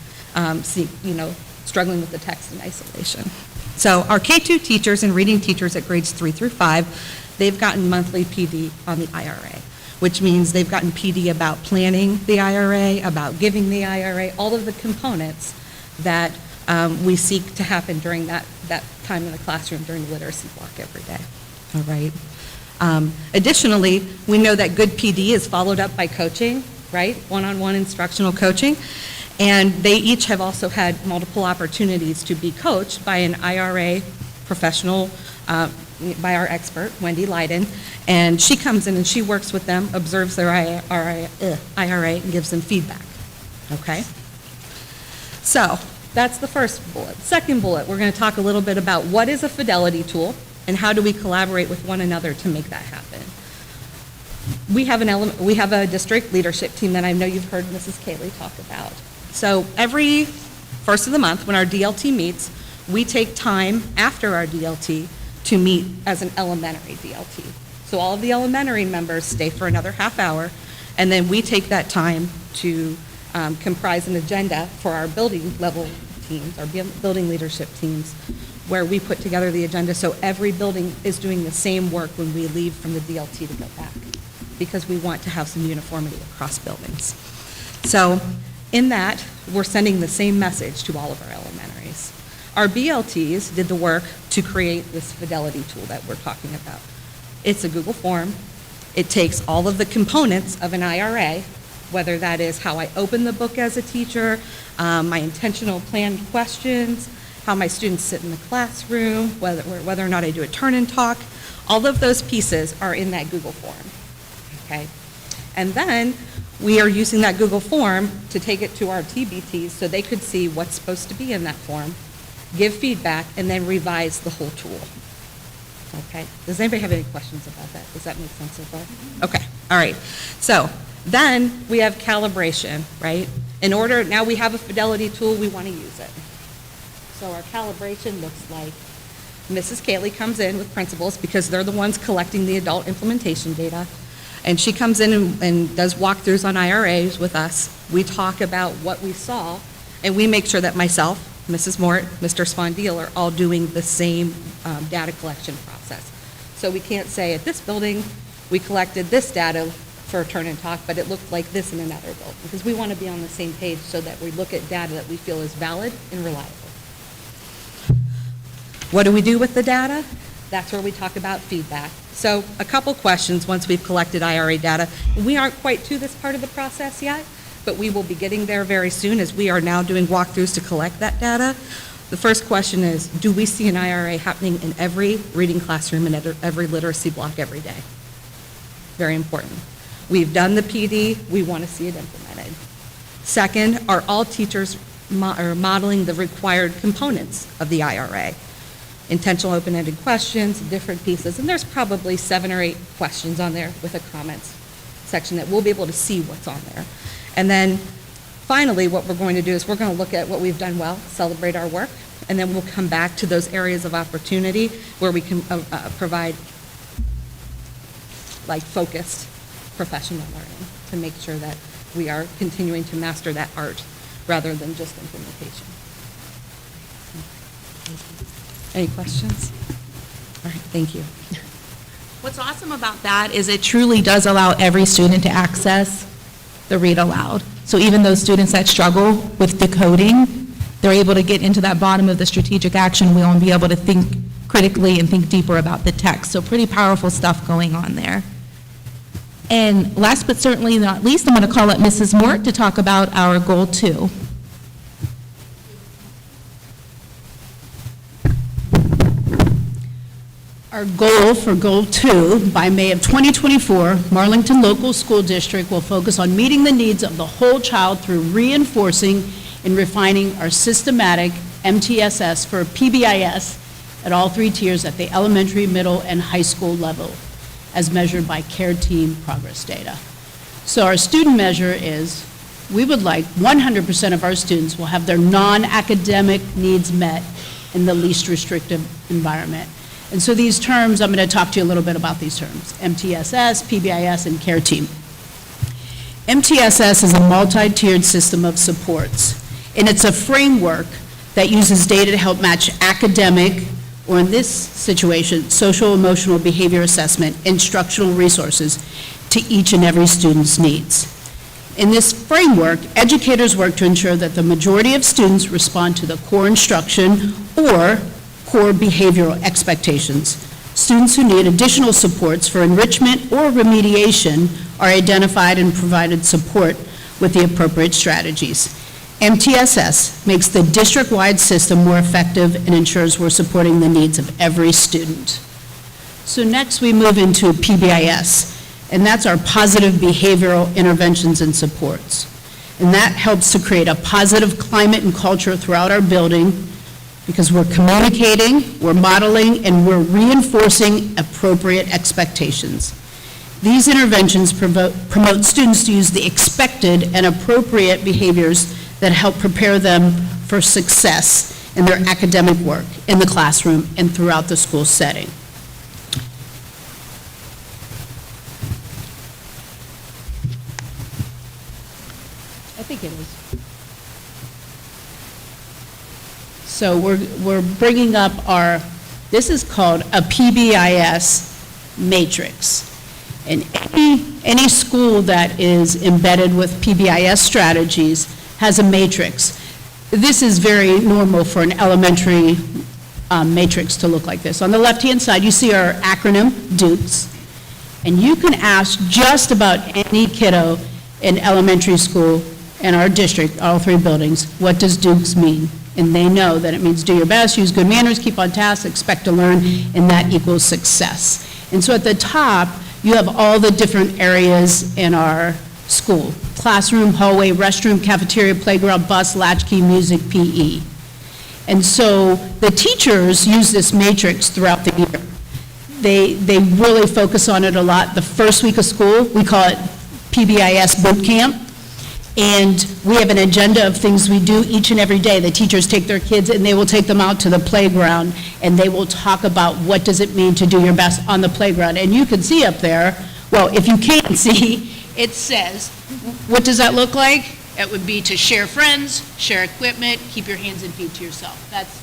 struggling with the text in isolation. So our K-2 teachers and reading teachers at grades 3 through 5, they've gotten monthly PD on the IRA, which means they've gotten PD about planning the IRA, about giving the IRA, all of the components that we seek to happen during that time in the classroom during the literacy block every day. All right. Additionally, we know that good PD is followed up by coaching, right? One-on-one instructional coaching. And they each have also had multiple opportunities to be coached by an IRA professional, by our expert, Wendy Leiden. And she comes in and she works with them, observes their IRA, and gives them feedback. Okay? So that's the first bullet. Second bullet, we're going to talk a little bit about what is a fidelity tool and how do we collaborate with one another to make that happen. We have a district leadership team that I know you've heard Mrs. Cayley talk about. So every first of the month when our DLT meets, we take time after our DLT to meet as an elementary DLT. So all of the elementary members stay for another half hour, and then we take that time to comprise an agenda for our building level teams, our building leadership teams, where we put together the agenda so every building is doing the same work when we leave from the DLT to go back, because we want to have some uniformity across buildings. So in that, we're sending the same message to all of our elementaries. Our BLTs did the work to create this fidelity tool that we're talking about. It's a Google form. It takes all of the components of an IRA, whether that is how I open the book as a teacher, my intentional planned questions, how my students sit in the classroom, whether or not I do a turn and talk. All of those pieces are in that Google form, okay? And then we are using that Google form to take it to our TBTs so they could see what's supposed to be in that form, give feedback, and then revise the whole tool. Okay? Does anybody have any questions about that? Does that make sense so far? Okay. All right. So then we have calibration, right? Now we have a fidelity tool, we want to use it. So our calibration looks like Mrs. Cayley comes in with principals because they're the ones collecting the adult implementation data. And she comes in and does walkthroughs on IRAs with us We talk about what we saw, and we make sure that myself, Mrs. Mort, Mr. Spondil are all doing the same data collection process. So we can't say at this building, we collected this data for a turn and talk, but it looked like this in another building, because we want to be on the same page so that we look at data that we feel is valid and reliable. What do we do with the data? That's where we talk about feedback. So a couple questions once we've collected IRA data. We aren't quite to this part of the process yet, but we will be getting there very soon as we are now doing walkthroughs to collect that data. The first question is, do we see an IRA happening in every reading classroom and every literacy block every day? Very important. We've done the PD, we want to see it implemented. Second, are all teachers modeling the required components of the IRA? Intentional open-ended questions, different pieces, and there's probably 7 or 8 questions on there with a comments section that we'll be able to see what's on there. And then finally, what we're going to do is we're going to look at what we've done well, celebrate our work, and then we'll come back to those areas of opportunity where we can provide like focused professional learning to make sure that we are continuing to master that art rather than just implementation. Any questions? All right, thank you. What's awesome about that is it truly does allow every student to access the read aloud. So even those students that struggle with decoding, they're able to get into that bottom of the strategic action wheel and be able to think critically and think deeper about the text. So pretty powerful stuff going on there. And last but certainly not least, I'm going to call up Mrs. Mort to talk about our goal 2. Our goal for Goal 2, by May of 2024, Marlington Local School District will focus on meeting the needs of the whole child through reinforcing and refining our systematic MTSS for PBIS at all 3 tiers at the elementary, middle, and high school level, as measured by CARE team progress data. So our student measure is, we would like 100% of our students will have their non-academic needs met in the least restrictive environment. And so these terms, I'm going to talk to you a little bit about these terms, MTSS, PBIS, and CARE team. MTSS is a multi-tiered system of supports, and it's a framework that uses data to help match academic, or in this situation, social, emotional, behavior assessment, instructional resources to each and every student's needs. In this framework, educators work to ensure that the majority of students respond to the core instruction or core behavioral expectations. Students who need additional supports for enrichment or remediation are identified and provided support with the appropriate strategies. MTSS makes the district-wide system more effective and ensures we're supporting the needs of every student. So next we move into PBIS, and that's our positive behavioral interventions and supports. And that helps to create a positive climate and culture throughout our building because we're communicating, we're modeling, and we're reinforcing appropriate expectations. These interventions promote students to use the expected and appropriate behaviors that help prepare them for success in their academic work, in the classroom, and throughout the school setting. I think it is. So we're bringing up our, this is called a PBIS matrix. And any school that is embedded with PBIS strategies has a matrix. This is very normal for an elementary matrix to look like this. On the left-hand side, you see our acronym, DUKES. And you can ask just about any kiddo in elementary school in our district, all 3 buildings, what does DUKES mean? And they know that it means do your best, use good manners, keep on task, expect to learn, and that equals success. And so at the top, you have all the different areas in our school: classroom, hallway, restroom, cafeteria, playground, bus, latchkey, music, PE. And so the teachers use this matrix throughout the year. They really focus on it a lot. The first week of school, we call it PBIS boot camp. And we have an agenda of things we do each and every day. The teachers take their kids and they will take them out to the playground and they will talk about what does it mean to do your best on the playground. And you can see up there, well, if you can't see, it says, what does that look like? It would be to share friends, share equipment, keep your hands and feet to yourself. That's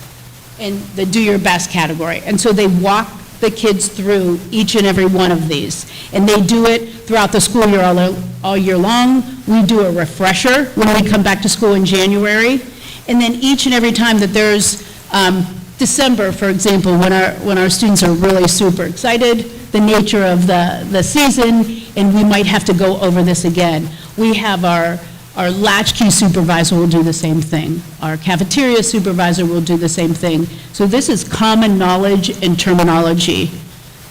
in the do your best category. And so they walk the kids through each and every one of these. And they do it throughout the school year all year long. We do a refresher when we come back to school in January. And then each and every time that there's December, for example, when our students are really super excited, the nature of the season, and we might have to go over this again. We have our latchkey supervisor will do the same thing. Our cafeteria supervisor will do the same thing. So this is common knowledge and terminology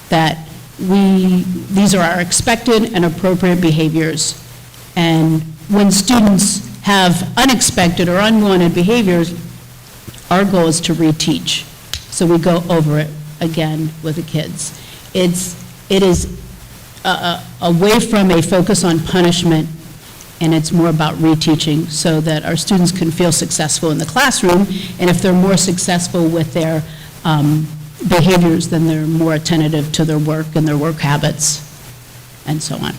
that these are our expected and appropriate behaviors. And when students have unexpected or unwanted behaviors, our goal is to reteach. So we go over it again with the kids. It is away from a focus on punishment, and it's more about reteaching so that our students can feel successful in the classroom, and if they're more successful with their behaviors, then they're more attentive to their work and their work habits, and so on.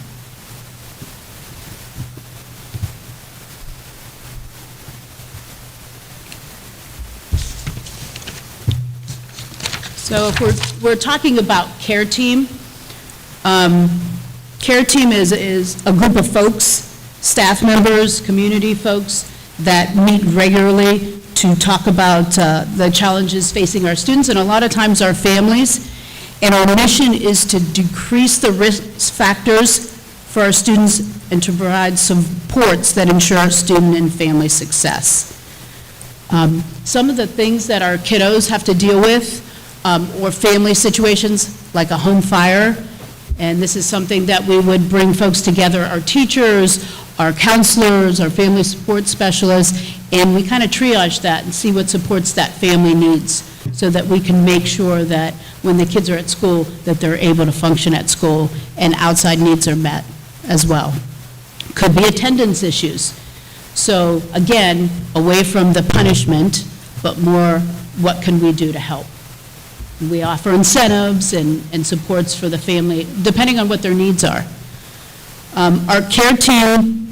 So if we're talking about care team, care team is a group of folks, staff members, community folks that meet regularly to talk about the challenges facing our students and a lot of times our families. And our mission is to decrease the risk factors for our students and to provide supports that ensure our student and family success. Some of the things that our kiddos have to deal with or family situations like a home fire, and this is something that we would bring folks together, our teachers, our counselors, our family support specialists, and we kind of triage that and see what supports that family needs so that we can make sure that when the kids are at school that they're able to function at school and outside needs are met as well. Could be attendance issues. So again, away from the punishment, but more what can we do to help. We offer incentives and supports for the family, depending on what their needs are. Our care team,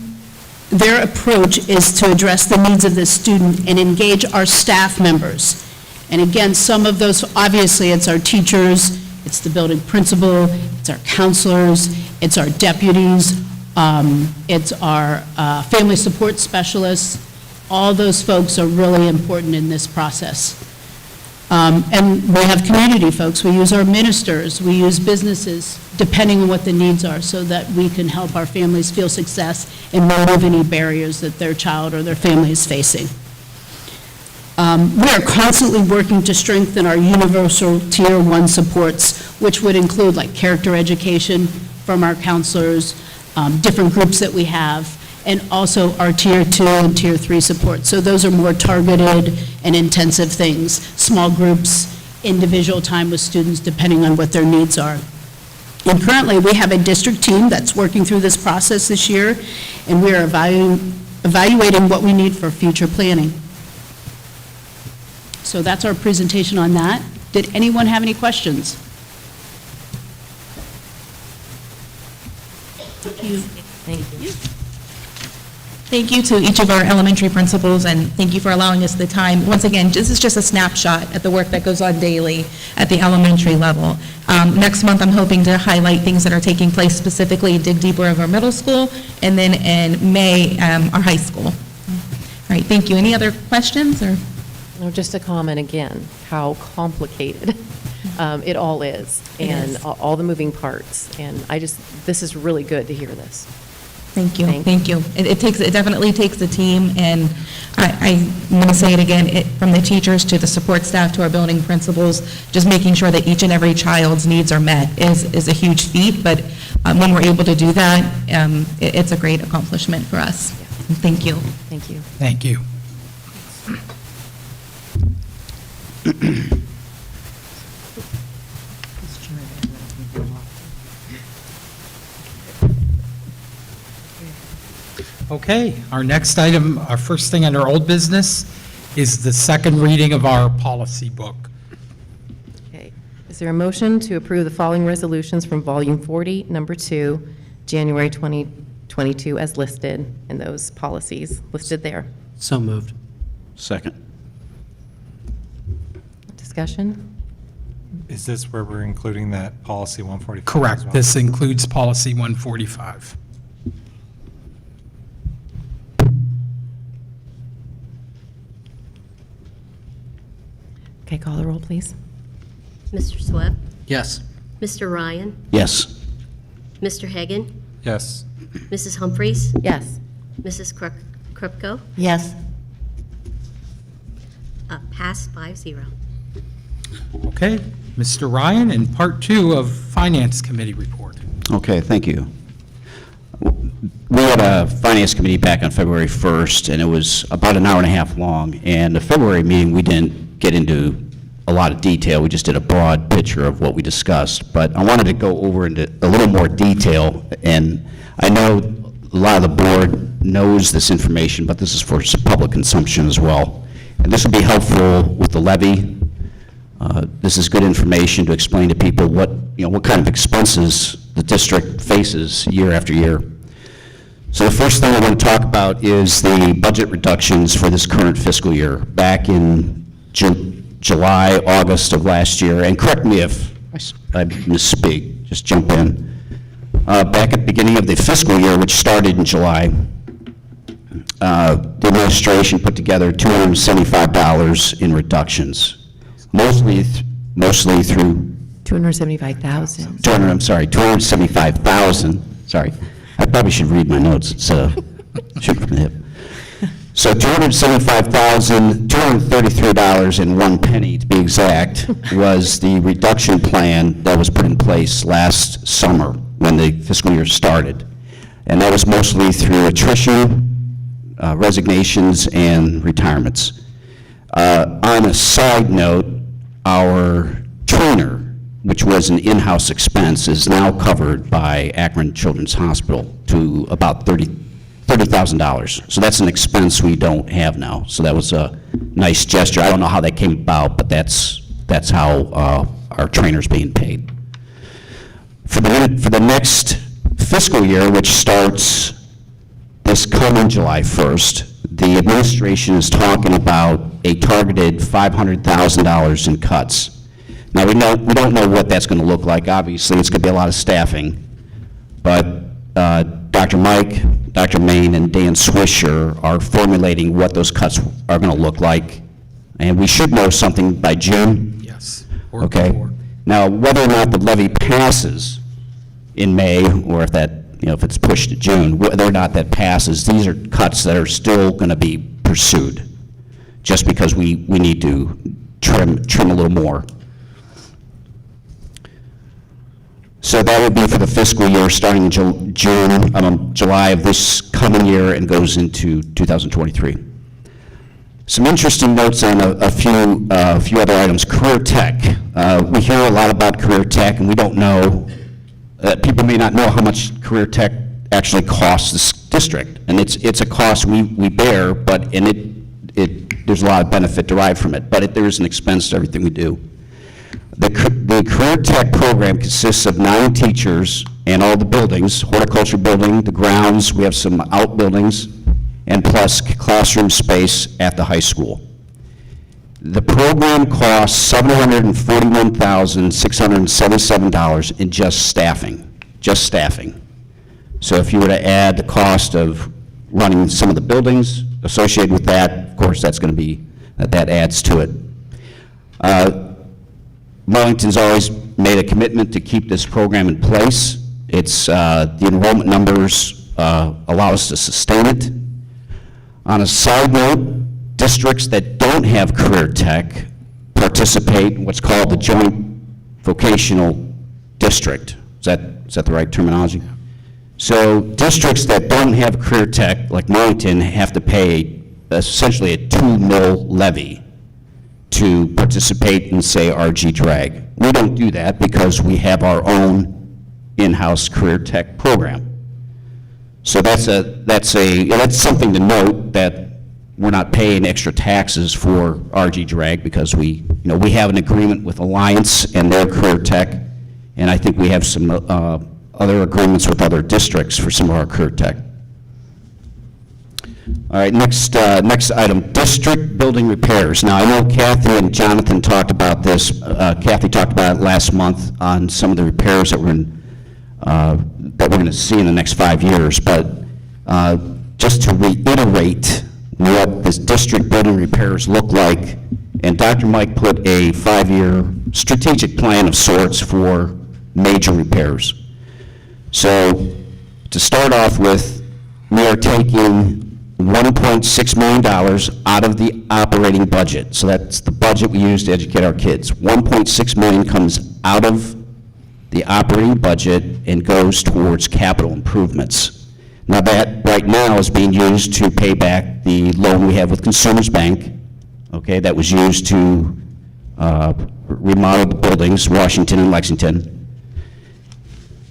their approach is to address the needs of the student and engage our staff members. And again, some of those, obviously, it's our teachers, it's the building principal, it's our counselors, it's our deputies, it's our family support specialists. All those folks are really important in this process. And we have community folks. We use our ministers. We use businesses, depending on what the needs are, so that we can help our families feel success and remove any barriers that their child or their family is facing. We are constantly working to strengthen our universal Tier 1 supports, which would include like character education from our counselors, different groups that we have, and also our Tier 2 and Tier 3 support. So those are more targeted and intensive things, small groups, individual time with students, depending on what their needs are. And currently, we have a district team that's working through this process this year, and we are evaluating what we need for future planning. So that's our presentation on that. Did anyone have any questions? Thank you. Thank you. Thank you to each of our elementary principals, and thank you for allowing us the time. Once again, this is just a snapshot at the work that goes on daily at the elementary level. Next month, I'm hoping to highlight things that are taking place specifically, dig deeper of our middle school, and then in May, our high school. All right, thank you. Any other questions? Or? No, just a comment again, how complicated it all is, and all the moving parts. And this is really good to hear this. Thank you. Thank you. It definitely takes a team, and I'm going to say it again, from the teachers to the support staff to our building principals, just making sure that each and every child's needs are met is a huge feat, but when we're able to do that, it's a great accomplishment for us. Yeah. Thank you. Thank you. Thank you. Okay, our next item, our first thing under old business is the second reading of our policy book. Okay. Is there a motion to approve the following resolutions from Volume 40, Number 2, January 2012 22 as listed in those policies listed there. So moved. Second. Discussion? Is this where we're including that policy 145 as Correct. well? This includes policy 145. Okay, call the roll, please. Mr. Swett? Yes. Mr. Ryan? Yes. Mr. Hagan? Yes. Mrs. Humphries? Yes. Mrs. Krupko? Yes. Passed 5-0. Okay, Mr. Ryan, in part 2 of Finance Committee report. Okay, thank you. We had a Finance Committee back on February 1st, and it was about an hour and a half long. And the February meeting, we didn't get into a lot of detail. We just did a broad picture of what we discussed. But I wanted to go over into a little more detail, and I know a lot of the board knows this information, but this is for some public consumption as well. And this will be helpful with the levy. This is good information to explain to people what kind of expenses the district faces year after year. So the first thing I want to talk about is the budget reductions for this current fiscal year. Back in July, August of last year, and correct me if I misspeak, just jump in. Back at the beginning of the fiscal year, which started in July, the administration put together $275 in reductions, mostly through 275,000. 275,000. Sorry, I probably should read my notes. It's shoot from the hip. So $233.01 to be exact was the reduction plan that was put in place last summer when the fiscal year started, and that was mostly through attrition, resignations, and retirements. On a side note, our trainer, which was an in-house expense, is now covered by Akron Children's Hospital to about $30,000. So that's an expense we don't have now. So that was a nice gesture. I don't know how that came about, but that's how our trainer's being paid. For the next fiscal year, which starts this coming July 1st, the administration is talking about a targeted $500,000 in cuts. Now, we don't know what that's going to look like. Obviously, it's going to be a lot of staffing. But Dr. Mike, Dr. Main, and Dan Swisher are formulating what those cuts are going to look like. And we should know something by June. Yes. Or Okay. before. Now, whether or not the levy passes in May, or if it's pushed to June, whether or not that passes, these are cuts that are still going to be pursued, just because we need to trim a little more. So that would be for the fiscal year starting in July of this coming year and goes into 2023. Some interesting notes on a few other items. Career Tech. We hear a lot about Career Tech, and we don't know, people may not know how much Career Tech actually costs this district. And it's a cost we bear, but there's a lot of benefit derived from it. But there is an expense to everything we do. The Career Tech program consists of 9 teachers and all the buildings, horticulture building, the grounds, we have some outbuildings, and plus classroom space at the high school. The program costs $741,677 in just staffing. So if you were to add the cost of running some of the buildings associated with that, of course, that's going to be, that adds to it. Marlington's always made a commitment to keep this program in place. It's, the enrollment numbers allow us to sustain it. On a side note, districts that don't have Career Tech participate in what's called the Joint Vocational District. Is that the right terminology? So districts that don't have Career Tech, like Moulin, have to pay essentially a $2 million levy to participate in, say, RG Drag. We don't do that because we have our own in-house Career Tech program. So that's something to note, that we're not paying extra taxes for RG Drag because we have an agreement with Alliance and their Career Tech, and I think we have some other agreements with other districts for some of our Career Tech. All right, next item, district building repairs. Now, I know Kathy and Jonathan talked about this. Kathy talked about it last month on some of the repairs that we're going to see in the next 5 years. But just to reiterate what this district building repairs look like, and Dr. Mike put a 5-year strategic plan of sorts for major repairs. So to start off with, we are taking $1.6 million out of the operating budget. So that's the budget we use to educate our kids. $1.6 million comes out of the operating budget and goes towards capital improvements. Now that right now is being used to pay back the loan we have with Consumers Bank, okay, that was used to remodel the buildings, Washington and Lexington,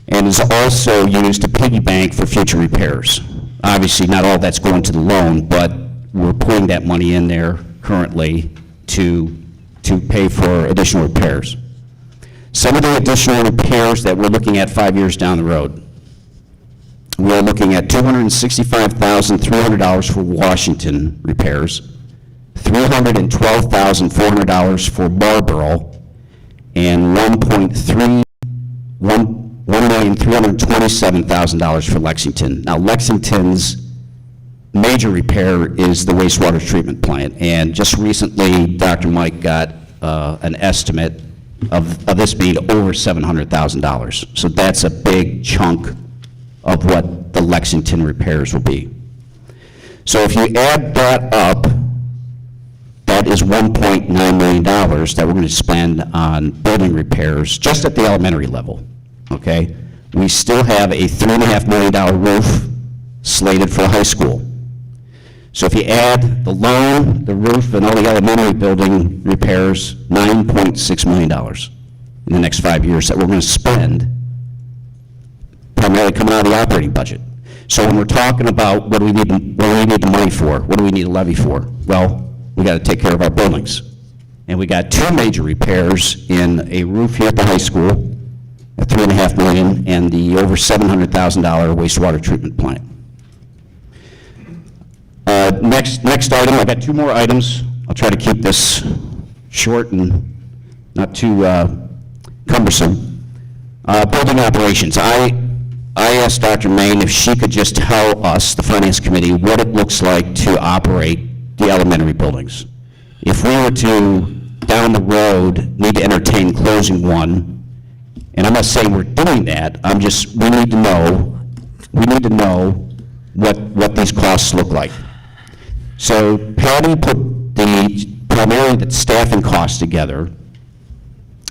and is also used to piggy bank for future repairs. Obviously, not all that's going to the loan, but we're putting that money in there currently to pay for additional repairs. Some of the additional repairs that we're looking at 5 years down the road. We're looking at $265,300 for Washington repairs, $312,400 for Marlboro, and $1,327,000 for Lexington. Now, Lexington's major repair is the wastewater treatment plant, and just recently, Dr. Mike got an estimate of this being over $700,000. So that's a big chunk of what the Lexington repairs will be. So if you add that up, that is $1.9 million that we're going to spend on building repairs just at the elementary level. Okay, we still have a $3.5 million roof slated for high school. So if you add the loan, the roof, and all the elementary building repairs, $9.6 million in the next 5 years that we're going to spend primarily coming out of the operating budget. So when we're talking about what do we need the money for, what do we need a levy for? Well, we got to take care of our buildings. And we got 2 major repairs in a roof here at the high school, at $3.5 million, and the over $700,000 wastewater treatment plant. Next item, I've got 2 more items. I'll try to keep this short and not too cumbersome. Building operations. I asked Dr. Main if she could just tell us, the Finance Committee, what it looks like to operate the elementary buildings. If we were to, down the road, need to entertain closing one, and I'm not saying we're doing that, we need to know what these costs look like. So Patty put primarily the staffing costs together,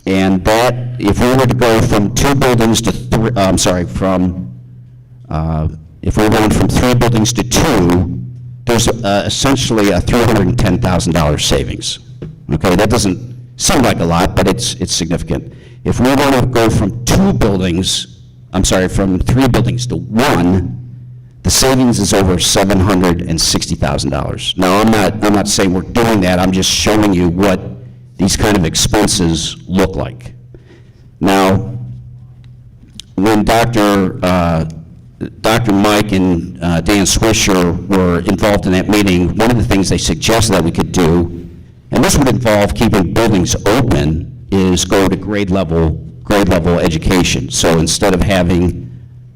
and that, if we were to go from 2 buildings to 3, if we're going from 3 buildings to 2, there's essentially a $310,000 savings. Okay, that doesn't seem like a lot, but it's significant. If we want to go from 3 buildings to 1, the savings is over $760,000. Now, I'm not saying we're doing that. I'm just showing you what these kind of expenses look like. Now, when Dr. Mike and Dan Swisher were involved in that meeting, one of the things they suggested that we could do, and this would involve keeping buildings open, is go to grade level education. So instead of having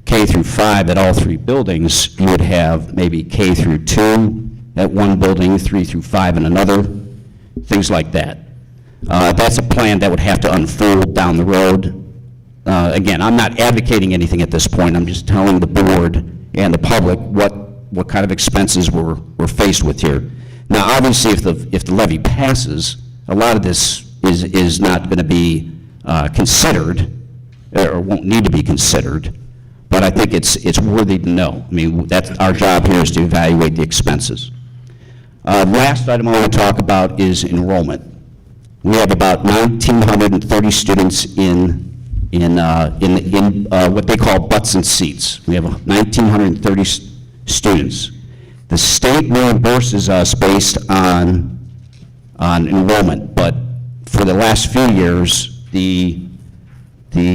K through 5 at all 3 buildings, you would have maybe K through 2 at one building, 3 through 5 in another, things like that. That's a plan that would have to unfold down the road. Again, I'm not advocating anything at this point. I'm just telling the board and the public what kind of expenses we're faced with here. Now, obviously, if the levy passes, a lot of this is not going to be considered, or won't need to be considered, but I think it's worthy to know. I mean, that's our job here, is to evaluate the expenses. Last item I want to talk about is enrollment. We have about 1,930 students in what they call butts and seats. We have 1,930 students. The state reimburses us based on enrollment, but for the last few years, the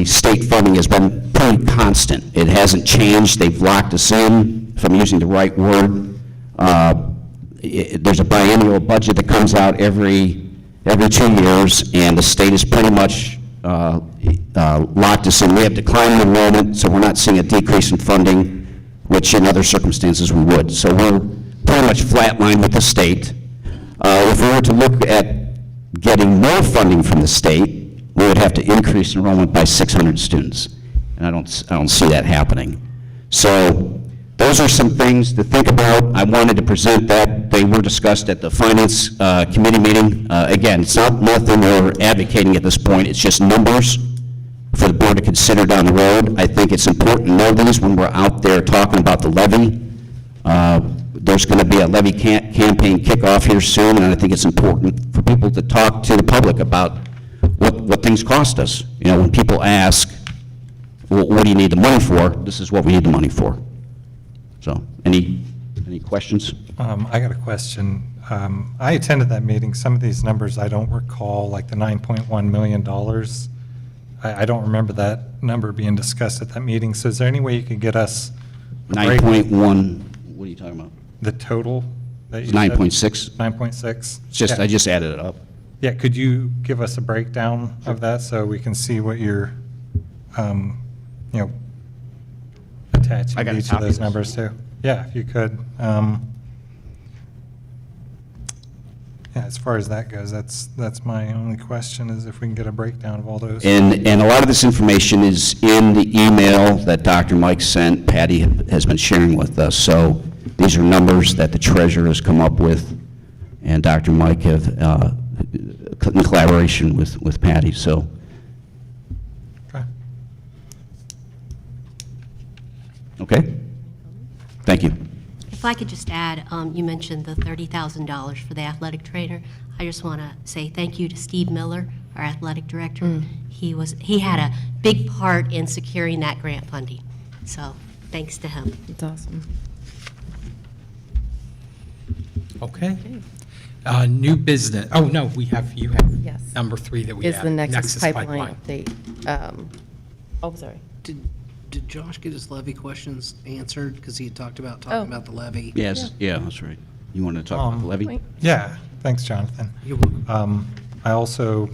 state funding has been pretty constant. It hasn't changed. They've locked us in, if I'm using the right word, There's a biennial budget that comes out every 2 years, and the state is pretty much locked us in. We have declining enrollment, so we're not seeing a decrease in funding, which in other circumstances we would. So we're pretty much flatlined with the state. If we were to look at getting more funding from the state, we would have to increase enrollment by 600 students, and I don't see that happening. So those are some things to think about. I wanted to present that. They were discussed at the Finance Committee meeting. Again, it's not nothing we're advocating at this point. It's just numbers for the board to consider down the road. I think it's important to know these when we're out there talking about the levy. There's going to be a levy campaign kickoff here soon, and I think it's important for people to talk to the public about what things cost us. You know, when people ask, well, what do you need the money for? This is what we need the money for. So, any questions? I got a question. I attended that meeting. Some of these numbers I don't recall, like the $9.1 million. I don't remember that number being discussed at that meeting. So is there any way you could get us 9.1, what are you talking about? the total? That you 9.6? 9.6? Just, Yeah. I just added it up. Yeah, could you give us a breakdown of that so we can see what you're, attaching I got a each of copy of those this. numbers to? Yeah, if you could. Yeah, as far as that goes, that's my only question, is if we can get a breakdown of all those. And a lot of this information is in the email that Dr. Mike sent, Patty has been sharing with us. So these are numbers that the treasurer has come up with, and Dr. Mike have, in collaboration with Patty, so. Okay. Okay? Thank you. If I could just add, you mentioned the $30,000 for the athletic trainer. I just want to say thank you to Steve Miller, our athletic director. He had a big part in securing that grant funding. So thanks to him. That's awesome. Okay. New business. Oh, no, you have Yes. number 3 that we Is have. the Nexus pipeline update. Oh, sorry. Did Josh get his levy questions answered? Because he had talked about Oh. about the levy. Yes, yeah, that's right. You wanted to talk about the levy? Wait. Yeah, thanks, Jonathan. You're welcome. I also,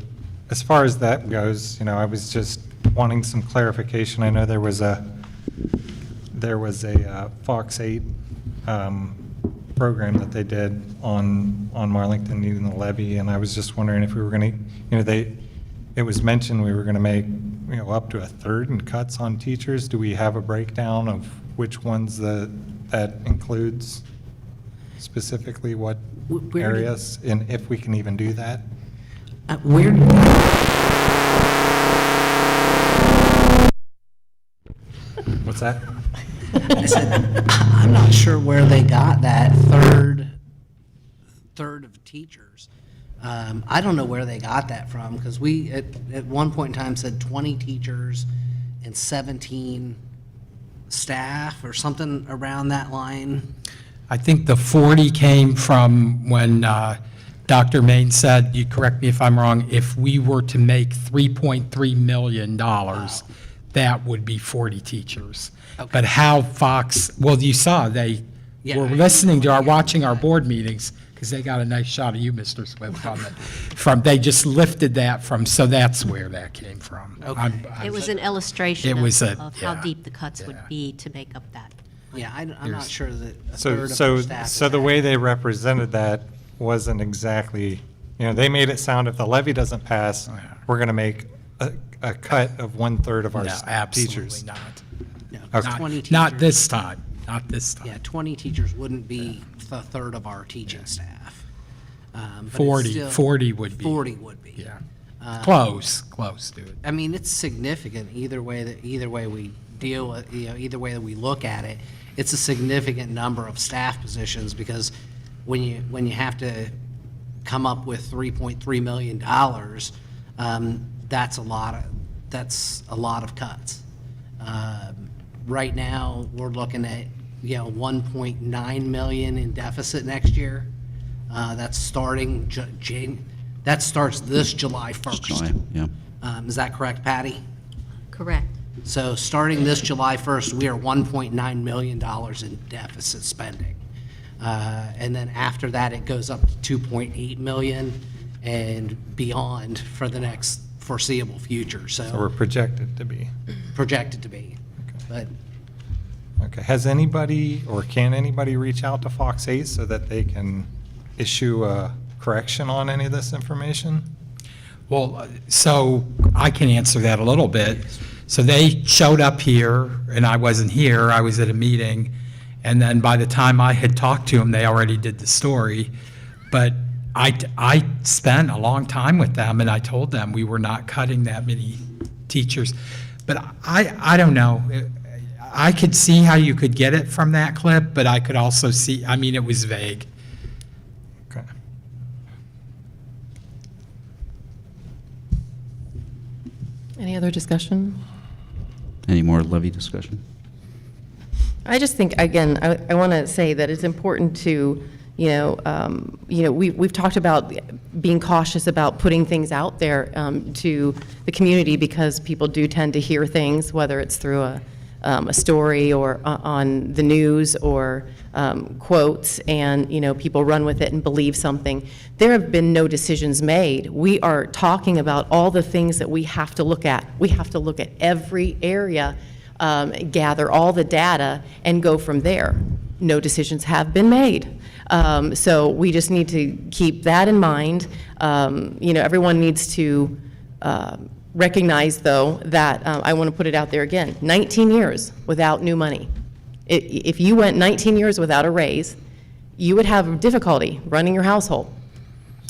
as far as that goes, I was just wanting some clarification. I know there was a Fox 8 program that they did on Marlington needing the levy, and I was just wondering if we were going to, it was mentioned we were going to make, up to a third in cuts on teachers. Do we have a breakdown of which ones that includes, specifically what Where areas, and if we can even do that? Where What's that? I said, I'm not sure where they got that third of teachers. I don't know where they got that from, because we, at one point in time, said 20 teachers and 17 staff, or something around that line. I think the 40 came from when Dr. Main said, you correct me if I'm wrong, if we were to make $3.3 million, that would be 40 teachers. Okay. But how Fox, well, you saw, they Yeah, were I- listening to watching our board meetings, because they got a nice shot of you, Mr. Swift, on it. They just lifted that from, so that's where that came from. Okay. It was an illustration It was of how yeah, deep the cuts would yeah. be to make up that. Yeah, I'm not sure that a So, third of so, our staff. so is the that. way they represented that wasn't exactly, they made it sound if the levy doesn't pass, we're going to make a cut of 1/3 of our No, teachers. absolutely not. No, Okay. 20 Not teachers. this time, not this time. Yeah, 20 teachers wouldn't be a third of our teaching staff. But it's 40, still- 40 would be. 40 would be. Yeah. Close, dude. I mean, it's significant either way we deal with, either way that we look at it. It's a significant number of staff positions, because when you have to come up with $3.3 million, that's a lot of cuts. Right now, we're looking at, 1.9 million in deficit next year. That's starting, that starts this July 1st. July, yeah. Is that correct, Patty? Correct. So starting this July 1st, we are $1.9 million in deficit spending. And then after that, it goes up to 2.8 million and beyond for the next foreseeable future, So we're projected to be. projected to be. But Okay, has anybody, or can anybody reach out to Fox 8 so that they can issue a correction on any of this information? Well, so I can answer that a little bit. So they showed up here, and I wasn't here, I was at a meeting, and then by the time I had talked to them, they already did the story. But I spent a long time with them, and I told them we were not cutting that many teachers. But I don't know. I could see how you could get it from that clip, but I could also see, I mean, it was vague. Okay. Any other discussion? Any more Levy discussion? I just think, again, I want to say that it's important to, we've talked about being cautious about putting things out there to the community because people do tend to hear things, whether it's through a story or on the news or quotes, and, people run with it and believe something. There have been no decisions made. We are talking about all the things that we have to look at. We have to look at every area, gather all the data, and go from there. No decisions have been made. So we just need to keep that in mind. Everyone needs to recognize, though, that I want to put it out there again, 19 years without new money. If you went 19 years without a raise, you would have difficulty running your household.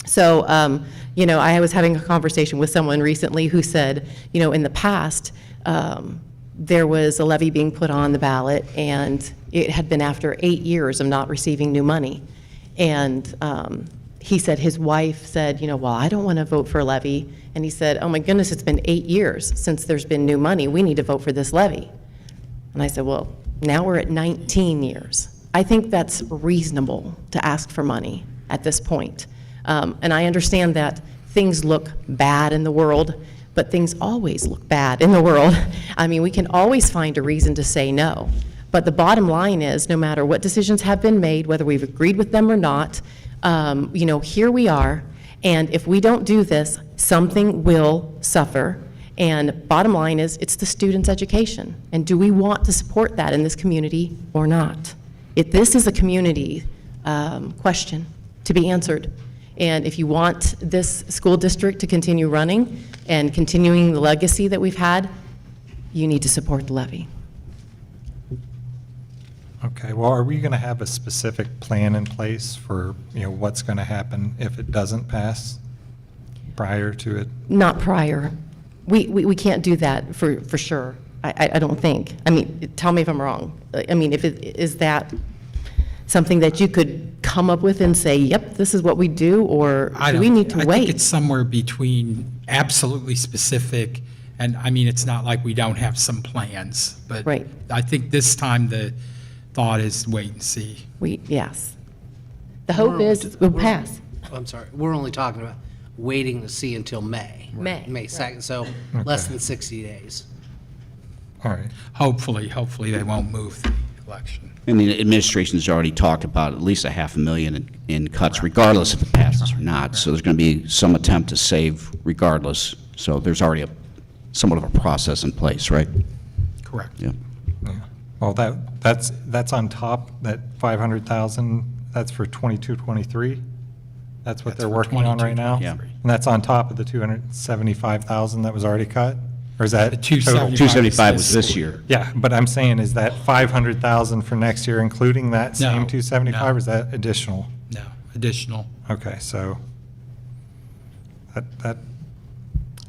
So, I was having a conversation with someone recently who said, in the past, there was a levy being put on the ballot, and it had been after 8 years of not receiving new money. And he said his wife said, well, I don't want to vote for a levy. And he said, oh my goodness, it's been 8 years since there's been new money. We need to vote for this levy. And I said, well, now we're at 19 years. I think that's reasonable to ask for money at this point. And I understand that things look bad in the world, but things always look bad in the world. I mean, we can always find a reason to say no. But the bottom line is, no matter what decisions have been made, whether we've agreed with them or not, here we are, and if we don't do this, something will suffer. And bottom line is, it's the student's education. And do we want to support that in this community or not? This is a community question to be answered. And if you want this school district to continue running and continuing the legacy that we've had, you need to support the levy. Okay, well, are we going to have a specific plan in place for, what's going to happen if it doesn't pass prior to it? Not prior. We can't do that for sure. I don't think. I mean, tell me if I'm wrong. I mean, is that something that you could come up with and say, yep, this is what we do, or do we need to wait? I think it's somewhere between absolutely specific, and I mean, it's not like we don't have some plans, but Right. I think this time the thought is wait and see. Yes. The hope is we'll pass. I'm sorry, we're only talking about waiting to see until May. May, May right. 2nd, so less than 60 days. All right. Hopefully they won't move the election. And the administration's already talked about at least $500,000 in cuts, regardless if it passes or not. So there's going to be some attempt to save regardless. So there's already somewhat of a process in place, right? Correct. Yeah. Yeah. Well, that's on top, that 500,000, that's for 22-23? That's what That's they're for working on right 22-23. now? Yeah. And that's on top of the 275,000 that was already cut? Or is that The total? 275 was this year. Yeah, but I'm saying, is that 500,000 for next year, including that No, same 275, no. or is that additional? No, additional. Okay, so that,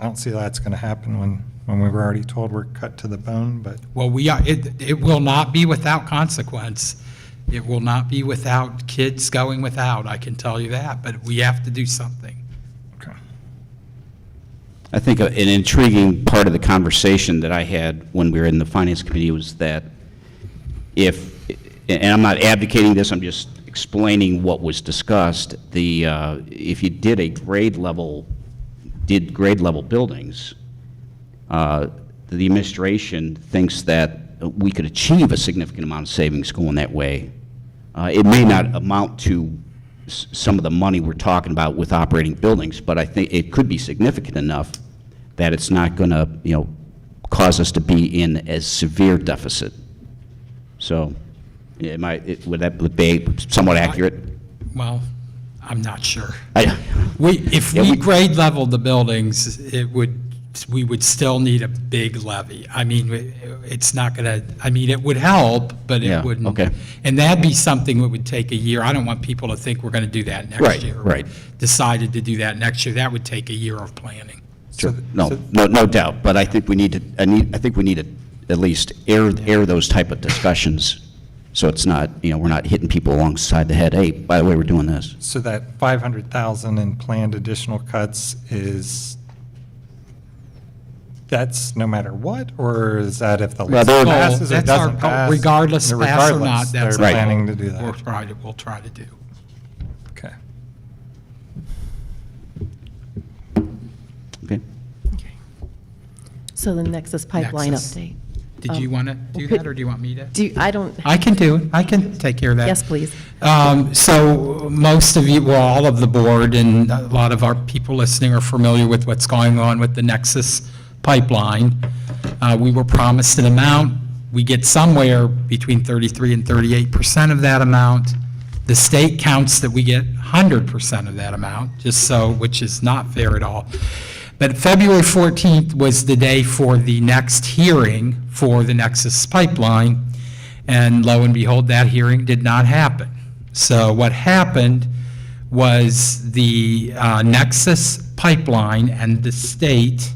I don't see that's going to happen when we were already told we're cut to the bone, but, Well, it will not be without consequence. It will not be without kids going without, I can tell you that, but we have to do something. okay. I think an intriguing part of the conversation that I had when we were in the Finance Committee was that and I'm not advocating this, I'm just explaining what was discussed, if you did grade level buildings, the administration thinks that we could achieve a significant amount of savings going that way It may not amount to some of the money we're talking about with operating buildings, but I think it could be significant enough that it's not going to, cause us to be in as severe deficit. So, would that be somewhat accurate? Well, I'm not sure. I- If Yeah, we we- grade level the buildings, we would still need a big levy. I mean, it's not gonna, it would help, but Yeah, it wouldn't. okay. And that'd be something that would take a year. I don't want people to think we're gonna do that next Right, year. right. Decided to do that next year. That would take a year of planning. Sure. No doubt, but I think we need to, I think we need to at least air those type of discussions, so it's not, we're not hitting people alongside the head, hey, by the way, we're doing this. So that 500,000 in planned additional cuts that's no matter what, or is that if the Well, list they're- passes or That's our doesn't goal. pass? Regardless, pass or Regardless, not, that's they're our planning goal. to do that. We'll try to do. Okay. Okay. So the Nexus pipeline Nexus. update. Did you want to do could- that, or do you want me to? I don't, I can do it. I can take care of that. yes, please. So most of you, well, all of the board and a lot of our people listening are familiar with what's going on with the Nexus pipeline. We were promised an amount. We get somewhere between 33 and 38% of that amount. The state counts that we get 100% of that amount, which is not fair at all. But February 14th was the day for the next hearing for the Nexus pipeline, and lo and behold, that hearing did not happen. So what happened was the Nexus pipeline and the state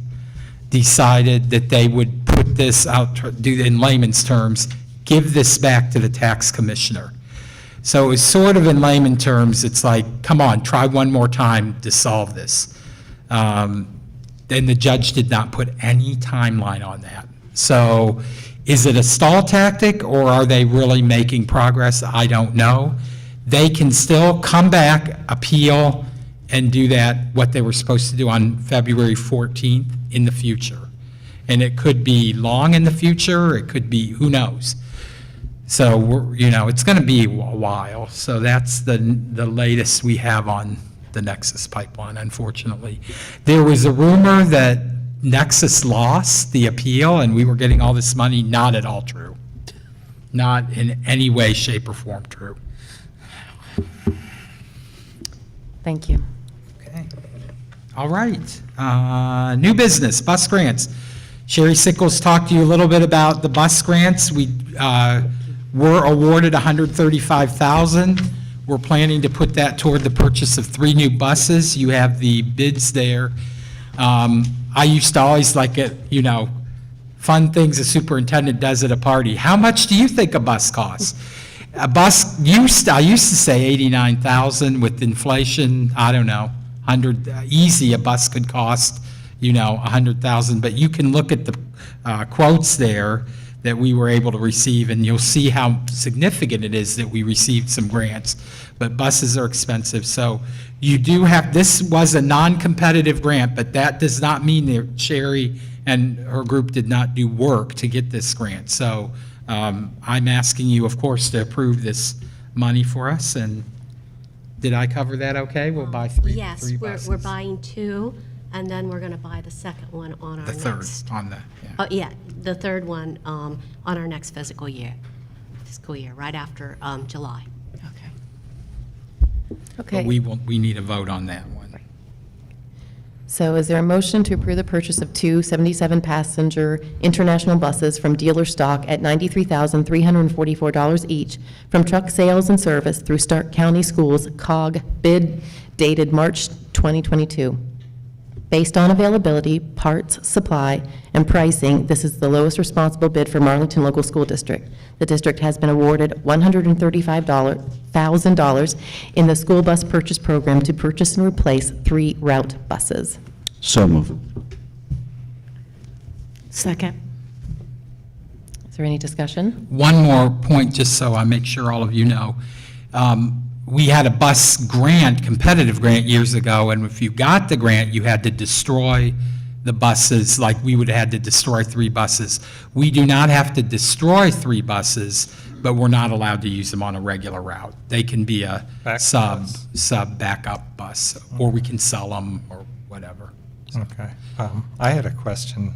decided that they would put this out, do in layman's terms, give this back to the tax commissioner. So it was sort of in layman terms, it's like, come on, try one more time to solve this. Then the judge did not put any timeline on that. So is it a stall tactic, or are they really making progress? I don't know. They can still come back, appeal, and do that, what they were supposed to do on February 14th in the future. And it could be long in the future, it could be, who knows? So, it's going to be a while. So that's the latest we have on the Nexus pipeline, unfortunately. There was a rumor that Nexus lost the appeal and we were getting all this money. Not at all true. Not in any way, shape, or form true. Thank you. Okay. All right. New business, bus grants. Sherry Sickles talked to you a little bit about the bus grants. We were awarded $135,000. We're planning to put that toward the purchase of 3 new buses. You have the bids there. I used to always like it, fun things a superintendent does at a party. How much do you think a bus costs? A bus, I used to say 89,000 with inflation, I don't know, 100, easy, a bus could cost, 100,000. But you can look at the quotes there that we were able to receive, and you'll see how significant it is that we received some grants. But buses are expensive, so you do have, this was a non-competitive grant, but that does not mean that Sherry and her group did not do work to get this grant. So I'm asking you, of course, to approve this money for us, and did I cover that okay? We'll buy three Yes, buses. we're buying 2, and then we're going to buy the second one on our The third next. on the, yeah. Oh, yeah, the third one on our next fiscal year, right after July. Okay. But we need a vote on that one. So is there a motion to approve the purchase of 2 77-passenger international buses from dealer stock at $93,344 each from Truck Sales and Service through Stark County Schools, COG, bid dated March 2022? Based on availability, parts, supply, and pricing, this is the lowest responsible bid for Marlington Local School District. The district has been awarded $135,000 in the school bus purchase program to purchase and replace 3 route buses. So move. Second. Is there any discussion? One more point, just so I make sure all of you know. We had a bus grant, competitive grant years ago, and if you got the grant, you had to destroy the buses, like we would have had to destroy 3 buses. We do not have to destroy 3 buses, but we're not allowed to use them on a regular route. They can be a sub backup bus, or we can sell them or whatever. Okay. I had a question.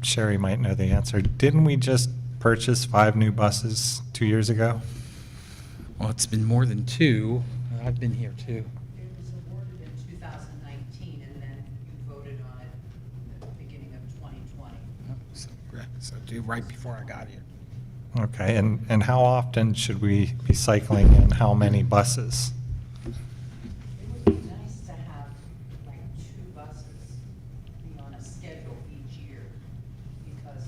Sherry might know the answer. Didn't we just purchase 5 new buses 2 years ago? Well, it's been more than 2. I've been here too. It was awarded in 2019, and then you voted on it at the beginning of 2020. So do right before I got here. Okay, and how often should we be cycling in how many buses? It would be nice to have like 2 buses be on a schedule each year, because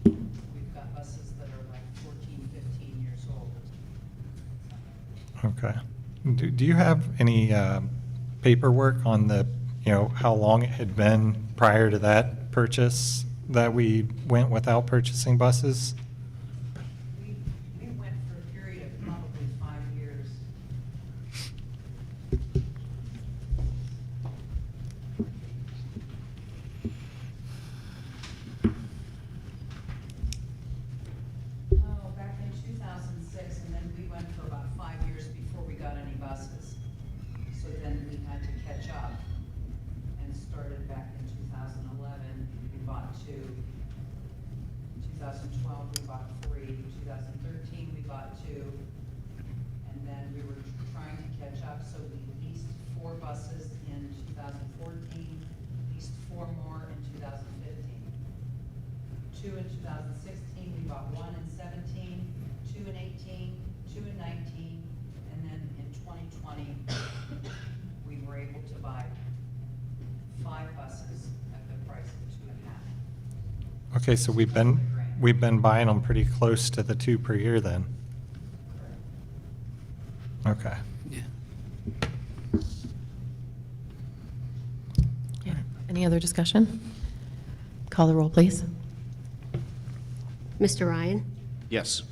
we've got buses that are like 14, 15 years old. Okay. Do you have any paperwork on the, how long it had been prior to that purchase that we went without purchasing buses? We went for a period of probably 5 years. Oh, back in 2006, and then we went for about 5 years before we got any buses. So then we had to catch up and started back in 2011. We bought 2. 2012, we bought 3. 2013, we bought 2. And then we were trying to catch up, so we leased 4 buses in 2014, leased 4 more in 2015. 2 in 2016, we bought 1 in 17, 2 in 18, 2 in 19, and then in 2020, we were able to buy 5 buses at the price of 2.5. Okay, so we've been buying them pretty close to the 2 per year then. Okay. Yeah. Any other discussion? Call the roll, please. Mr. Ryan? Yes.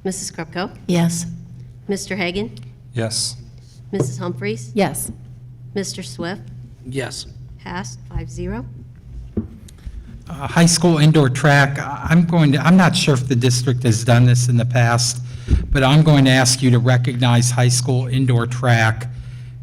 Mrs. Krupko? Yes. Mr. Hagan? Yes. Mrs. Humphries? Yes. Mr. Swift? Yes. Passed 5-0. High school indoor track, I'm not sure if the district has done this in the past, but I'm going to ask you to recognize high school indoor track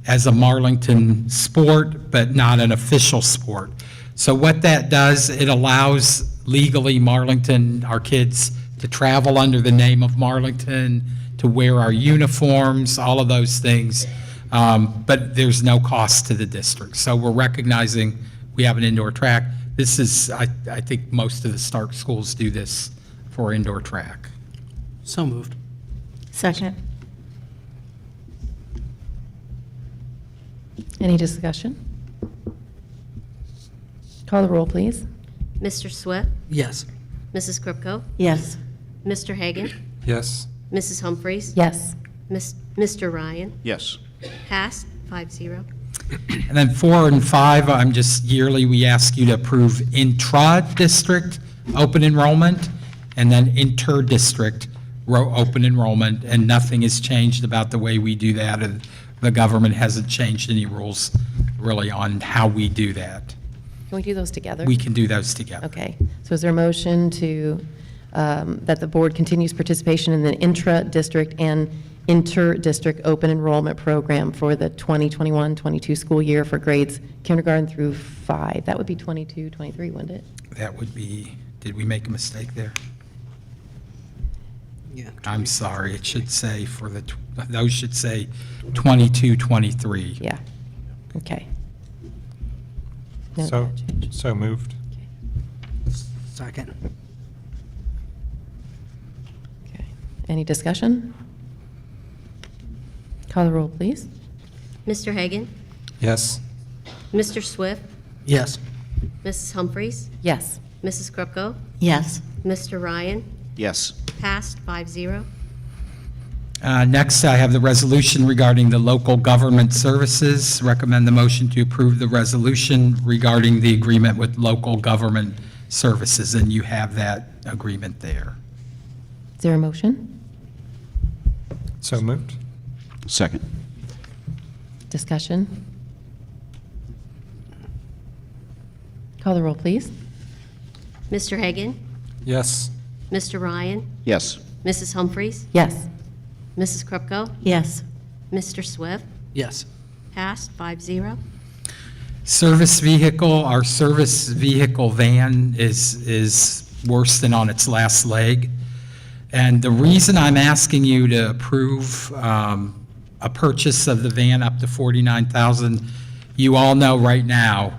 as a Marlington sport, but not an official sport. So what that does, it allows legally Marlington, our kids, to travel under the name of Marlington, to wear our uniforms, all of those things, but there's no cost to the district. So we're recognizing we have an indoor track. This is, I think most of the Stark schools do this for indoor track. So moved. Second. Any discussion? Call the roll, please. Mr. Swift? Yes. Mrs. Krupko? Yes. Mr. Hagan? Yes. Mrs. Humphries? Yes. Mr. Ryan? Yes. Passed 5-0. And then 4 and 5, I'm just yearly, we ask you to approve intra-district open enrollment and then inter-district open enrollment, and nothing has changed about the way we do that. And the government hasn't changed any rules really on how we do that. Can we do those together? We can do those together. Okay. So is there a motion to, that the board continues participation in the intra-district and inter-district open enrollment program for the 2021-22 school year for grades kindergarten through 5? That would be 22, 23, wouldn't it? That would be, did we make a mistake there? Yeah. I'm sorry, it should say those should say 22, 23. Yeah. Okay. No, So moved. Second. Okay. Any discussion? Call the roll, please. Mr. Hagan? Yes. Mr. Swift? Yes. Mrs. Humphries? Yes. Mrs. Krupko? Yes. Mr. Ryan? Yes. Passed 5-0. Next, I have the resolution regarding the local government services. Recommend the motion to approve the resolution regarding the agreement with local government services, and you have that agreement there. Is there a motion? So moved. Second. Discussion? Call the roll, please. Mr. Hagan? Yes. Mr. Ryan, Yes. Mrs. Humphries, Yes. Mrs. Krupko, Yes. Mr. Swift, Yes. passed 5-0. Service vehicle, our service vehicle van is worse than on its last leg. And the reason I'm asking you to approve a purchase of the van up to $49,000, you all know right now,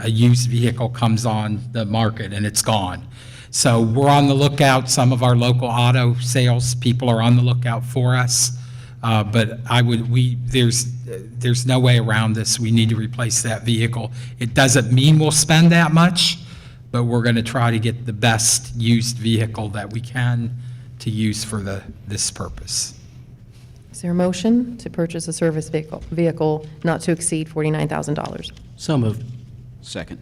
a used vehicle comes on the market and it's gone. So we're on the lookout, some of our local auto sales people are on the lookout for us. But there's no way around this. We need to replace that vehicle. It doesn't mean we'll spend that much, but we're going to try to get the best used vehicle that we can to use for this purpose. Is there a motion to purchase a service vehicle not to exceed $49,000? So moved. Second.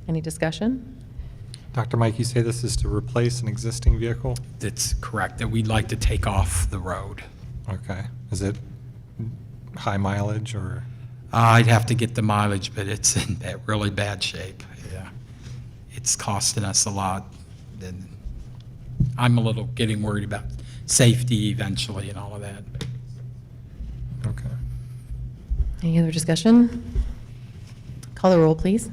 Any discussion? Dr. Mike, you say this is to replace an existing vehicle? That's correct, that we'd like to take off the road. Okay. Is it high mileage or? I'd have to get the mileage, but it's in really bad shape, yeah. It's costing us a lot, and I'm a little getting worried about safety eventually and all of that. Okay. Any other discussion? Call the roll, please.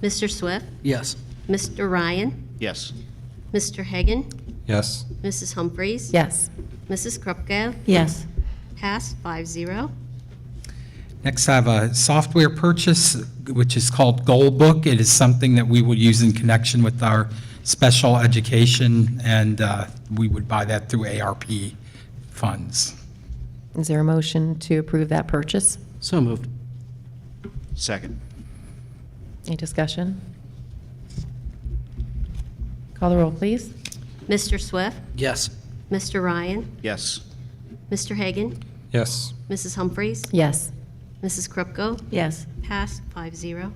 Mr. Swift, Yes. Mr. Ryan, Yes. Mr. Hagan, Yes. Mrs. Humphries. Yes. Mrs. Krupko, Yes. passed 5-0. Next, I have a software purchase, which is called Goal Book. It is something that we will use in connection with our special education, and we would buy that through ARP funds. Is there a motion to approve that purchase? So moved. Second. Any discussion? Call the roll, please. Mr. Swift, Yes. Mr. Ryan, Yes. Mr. Hagan, Yes. Mrs. Humphries, Yes. Mrs. Krupko, Yes. passed 5-0.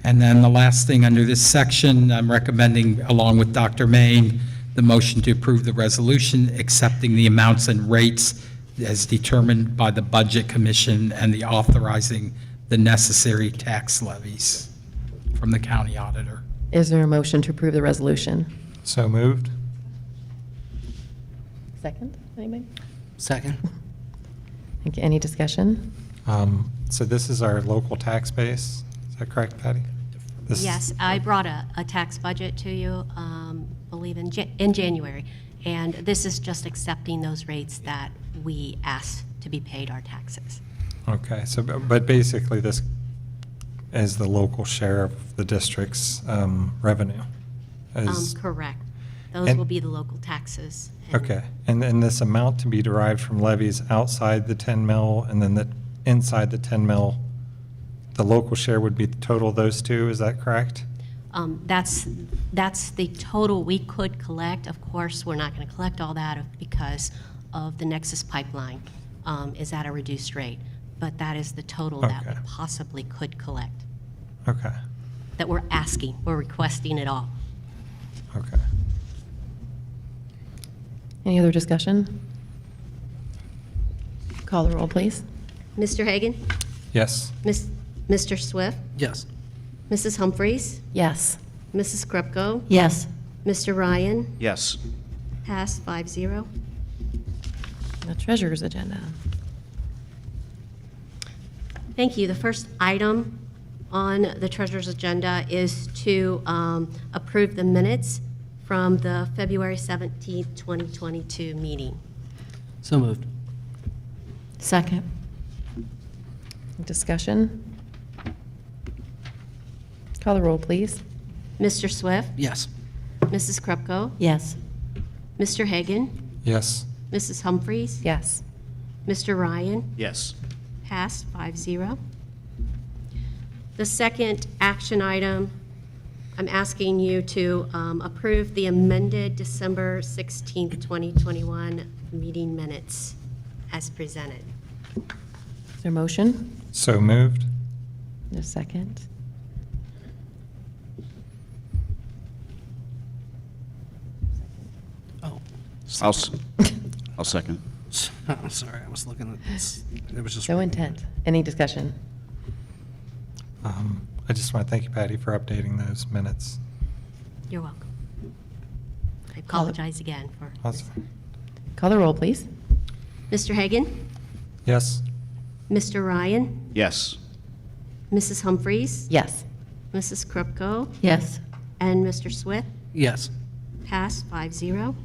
And then the last thing under this section, I'm recommending, along with Dr. Main, the motion to approve the resolution accepting the amounts and rates as determined by the Budget Commission and the authorizing the necessary tax levies from the county auditor. Is there a motion to approve the resolution? So moved? Second, anybody? Second. Thank you. Any discussion? So this is our local tax base, is that correct, Patty? This- Yes, I brought a tax budget to you, believe in January, and this is just accepting those rates that we asked to be paid our taxes. Okay, so, but basically this is the local share of the district's revenue? Is- Correct. Those And- will be the local taxes. and- Okay, and then this amount to be derived from levies outside the 10 mil, and then inside the 10 mil, the local share would be the total of those two, is that correct? That's the total we could collect. Of course, we're not going to collect all that because of the Nexus pipeline is at a reduced rate. But that is the total that we Okay. possibly could collect, Okay, that we're asking, we're requesting it all. okay. Any other discussion? Call the roll, please. Mr. Hagan? Yes, Mr. Swift? Yes. Mrs. Humphries? Yes. Mrs. Krupko? Yes. Mr. Ryan? Yes. Passed 5-0. The treasurer's agenda. Thank you. The first item on the treasurer's agenda is to approve the minutes from the February 17th, 2022 meeting. So moved. Second. Discussion? Call the roll, please. Mr. Swift? Yes. Mrs. Krupko? Yes. Mr. Hagan? yes, Mrs. Humphries? Yes. Mr. Ryan? Yes. Passed 5-0. The second action item, I'm asking you to approve the amended December 16th, 2021 meeting minutes as presented. Is there a motion? so moved? A second? Oh, I'll second. I'm sorry, I was looking at this. It was just. So intent. Any discussion? I just want to thank you, Patty, for updating those minutes. You're welcome. I apologize again for That's this. fine. Call the roll, please. Mr. Hagan? Yes. Mr. Ryan? Yes. Mrs. Humphries? Yes. Mrs. Krupko? Yes. And Mr. Swith? Yes. Passed 5-0.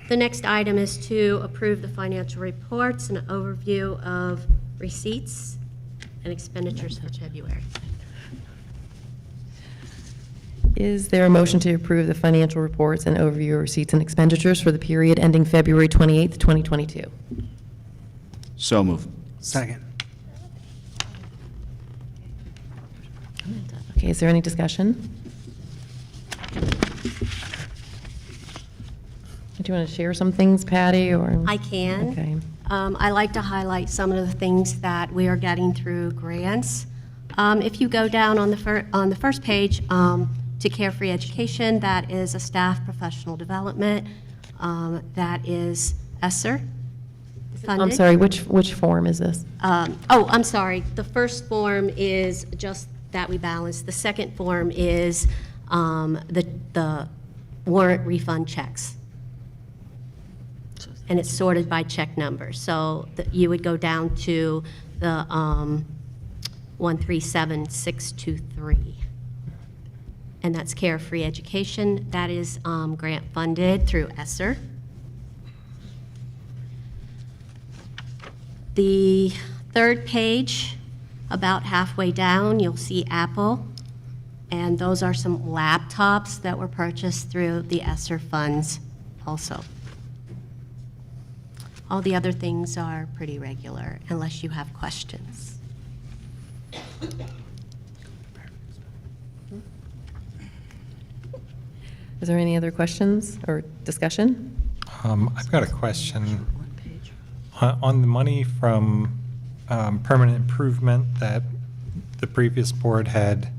The next item is to approve the financial reports and overview of receipts and expenditures for February. Is there a motion to approve the financial reports and overview of receipts and expenditures for the period ending February 28th, 2022? So move. Second. Okay, is there any discussion? Do you want to share some things, Patty, or? I can. Okay. I like to highlight some of the things that we are getting through grants. If you go down on the first page to Carefree Education, that is a staff professional development. That is ESSER funded. I'm sorry, which form is this? I'm sorry. The first form is just that we balance. The second form is the warrant refund checks. And it's sorted by check number. So you would go down to the 137623. And that's Carefree Education. That is grant funded through ESSER. The third page, about halfway down, you'll see Apple. And those are some laptops that were purchased through the ESSER funds also. All the other things are pretty regular, unless you have questions. Is there any other questions or discussion? I've got a question. On the money from permanent improvement that the previous board had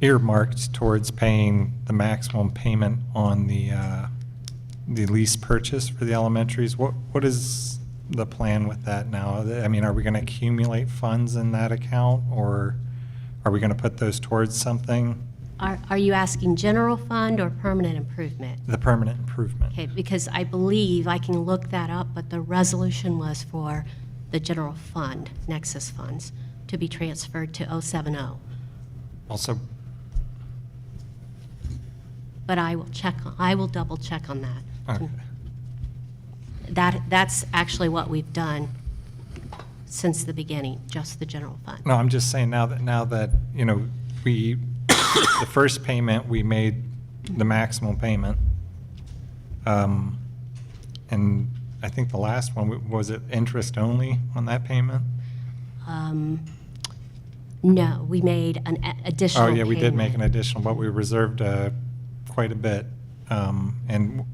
earmarked towards paying the maximum payment on the lease purchase for the elementaries, what is the plan with that now? I mean, are we going to accumulate funds in that account, or are we going to put those towards something? Are you asking general fund or permanent improvement? The permanent improvement. Okay, because I believe, I can look that up, but the resolution was for the general fund, Nexus funds, to be transferred to 070. Also, But I will double check on that. okay. That's actually what we've done since the beginning, just the general fund. No, I'm just saying now that, you know, the first payment, we made the maximum payment. And I think the last one, was it interest only on that payment? No, we made an additional Oh, yeah, we did make an payment. additional, but we reserved quite a bit. And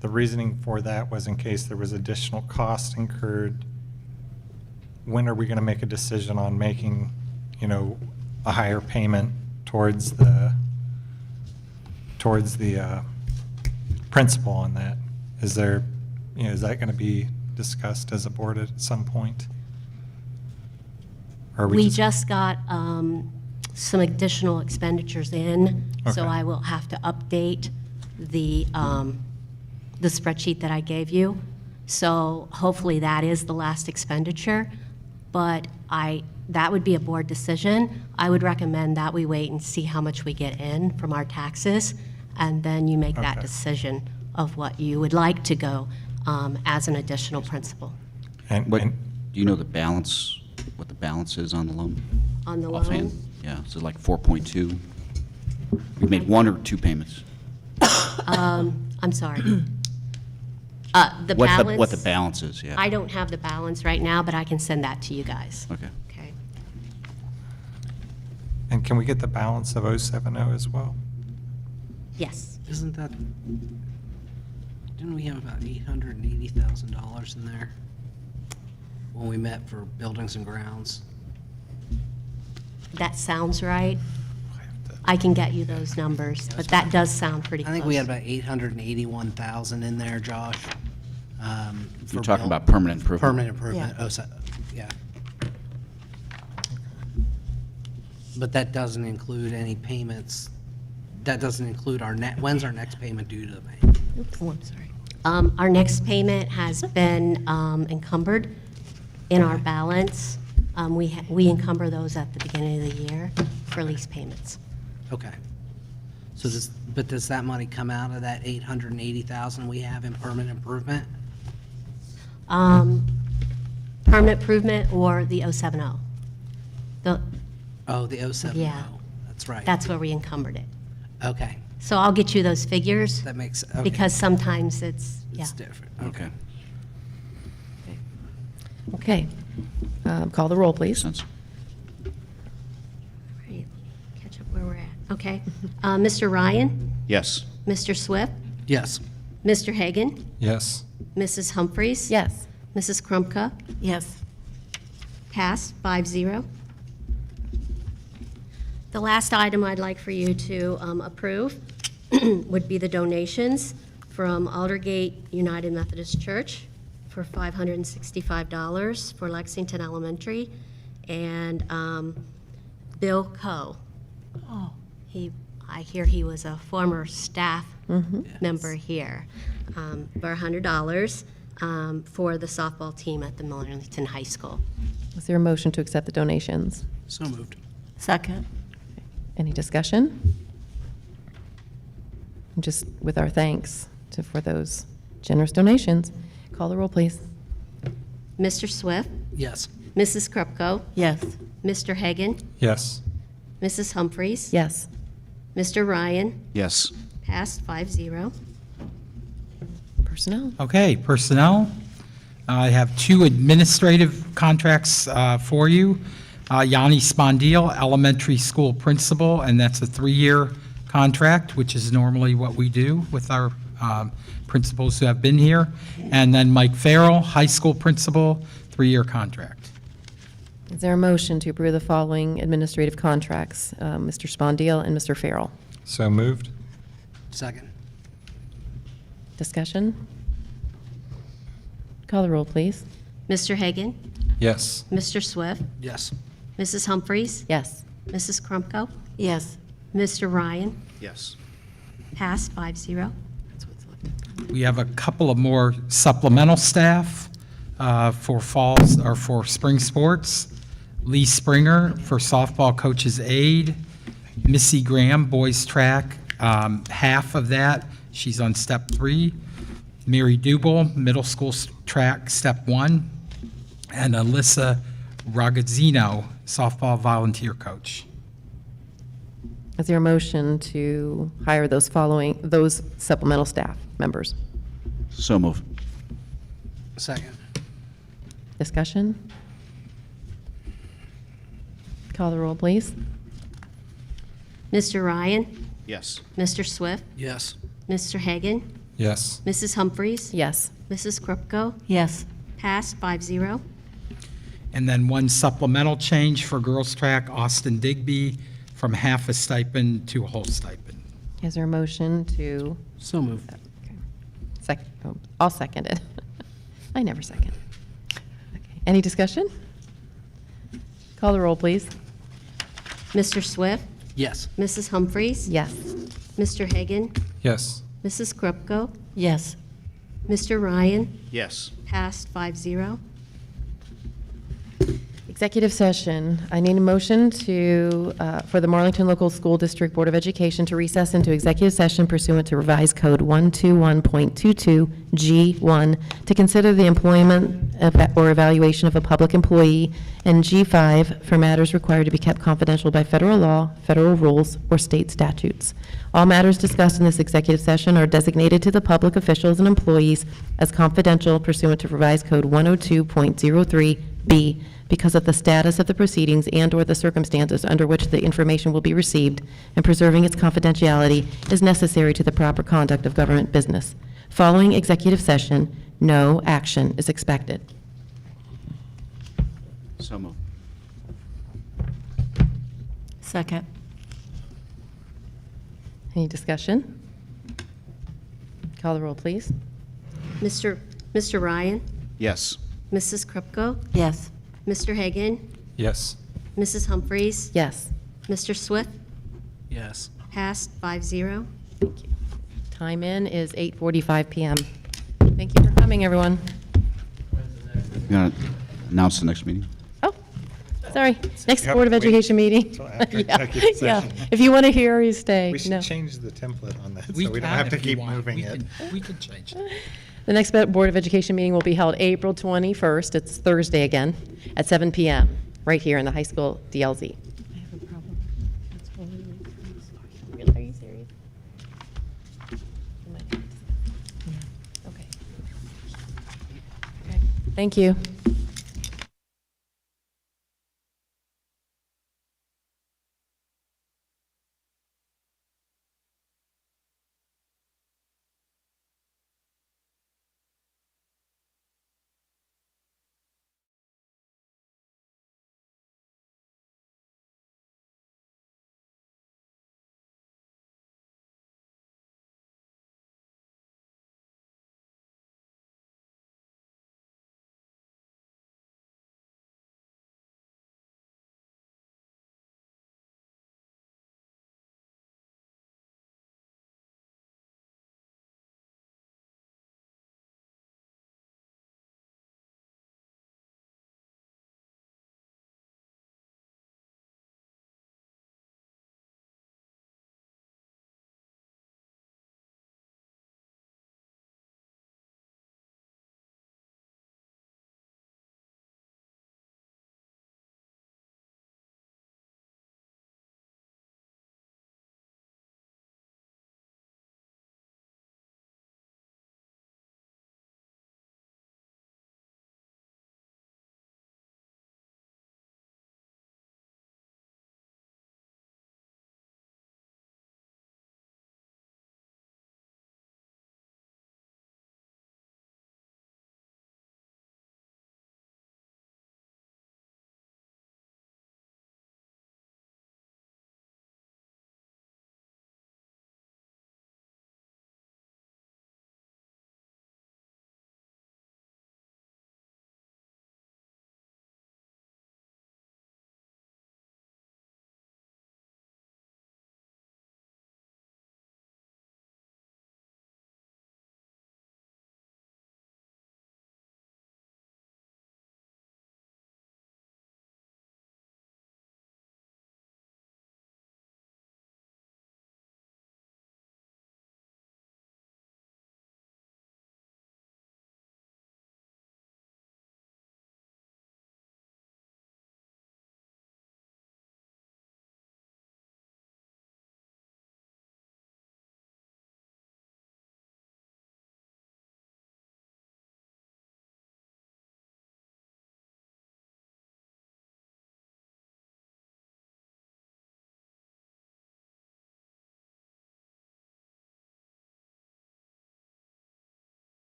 the reasoning for that was in case there was additional cost incurred. When are we going to make a decision on making, you know, a higher payment towards the principal on that? Is there, you know, is that going to be discussed as a board at some point? Or are We just got some additional expenditures in, so Okay. I will have to update the spreadsheet that I gave you. So hopefully that is the last expenditure, but that would be a board decision. I would recommend that we wait and see how much we get in from our taxes, and then you make that Okay. decision of what you would like to go as an additional principal And, What, and do you know the balance, what the balance is on the loan? on the Offhand? loan. Yeah, is it like 4.2? We made one or two payments? I'm sorry. The balance. What the balance is, yeah. I don't have the balance right now, but I can send that to you guys. Okay. Okay. and can we get the balance of 070 as well? Yes. Isn't that, didn't we have about $880,000 in there when we met for buildings and grounds? That sounds right. I can get you those numbers, but that does sound pretty I close. think we had about 881,000 in there, Josh. You're talking about permanent improvement? Permanent improvement, Yeah. yeah. But that doesn't include any payments, that doesn't include when's our next payment due to the bank? Oh, I'm sorry. Our next payment has been encumbered in our balance. We encumber those at the beginning of the year for lease payments. Okay. So does that money come out of that 880,000 we have in permanent improvement? Permanent improvement or the 070? Oh, the 070. Yeah. That's right. That's where we encumbered it. Okay. So I'll get you those figures. That makes, okay. Because sometimes it's, yeah. It's different. Okay. Okay. Call the roll, please. Right, catch up where we're at. Okay. Mr. Ryan? Yes. Mr. Swift? Yes. Mr. Hagan? Yes. Mrs. Humphries? Yes. Mrs. Krupka? Yes. Passed, 5-0. The last item I'd like for you to approve would be the donations from Aldergate United Methodist Church for $565 for Lexington Elementary, and Bill Coe. Oh. I hear he was a former staff member here, for $100 for the softball team at the Marlington High School. Is there a motion to accept the donations? So moved. Second. Any discussion? Just with our thanks for those generous donations. Call the roll, please. Mr. Swift? Yes. Mrs. Krupko? Yes. Mr. Hagan? Yes. Mrs. Humphries? Yes. Mr. Ryan? Yes. Passed, 5-0. Personnel. Okay, personnel. I have 2 administrative contracts for you. Yanni Spondil, elementary school principal, and that's a 3-year contract, which is normally what we do with our principals who have been here. And then Mike Farrell, high school principal, 3-year contract. Is there a motion to approve the following administrative contracts? Mr. Spondil and Mr. Farrell. So moved. Second. Discussion? Call the roll, please. Mr. Hagan? Yes. Mr. Swift? Yes. Mrs. Humphries? Yes. Mrs. Krupko? Yes. Mr. Ryan? Yes. Passed, 5-0. We have a couple of more supplemental staff for falls, or for spring sports. Lee Springer for softball coach's aide. Missy Graham, boys track, half of that, she's on step 3. Mary Dubel, middle school track, step 1. And Alyssa Ragazzino, softball volunteer coach. Is there a motion to hire those supplemental staff members? So move. Second. Discussion? Call the roll, please. Mr. Ryan? Yes. Mr. Swift? Yes. Mr. Hagan? Yes. Mrs. Humphries? Yes. Mrs. Krupko? Yes. Passed, 5-0. And then 1 supplemental change for girls track, Austin Digby, from half a stipend to a whole stipend. Is there a motion to? So moved. I'll second it. I never second. Okay. Any discussion? Call the roll, please. Mr. Swift? Yes. Mrs. Humphries? Yes. Mr. Hagan? Yes. Mrs. Krupko? Yes. Mr. Ryan? Yes. Passed, 5-0. Executive session. I need a motion to, for the Marlington Local School District Board of Education to recess into executive session pursuant to revised code 121.22 G1 to consider the employment or evaluation of a public employee, and G5 for matters required to be kept confidential by federal law, federal rules, or state statutes. All matters discussed in this executive session are designated to the public officials and employees as confidential pursuant to revised code 102.03B because of the status of the proceedings and/or the circumstances under which the information will be received, and preserving its confidentiality is necessary to the proper conduct of government business. Following executive session, no action is expected. So move. Second. Any discussion? Call the roll, please. Mr. Ryan? Yes. Mrs. Krupko? Yes. Mr. Hagan? Yes. Mrs. Humphries? Yes. Mr. Swift? Yes. Passed 5-0. Thank you. Time in is 8:45 PM. Thank you for coming, everyone. You going to announce the next meeting? Oh, sorry. Next Yep, Board of wait Education meeting. until after Yeah, executive yeah. session. If you want to hear, you stay. We should No. change the template on that, so We we don't can have to if you keep want. moving We it. We can change it. The next Board of Education meeting will be held April 21st. It's Thursday again, at 7 PM, right here in the high school DLZ. I have a problem. Are you serious? Okay. Okay. Thank you.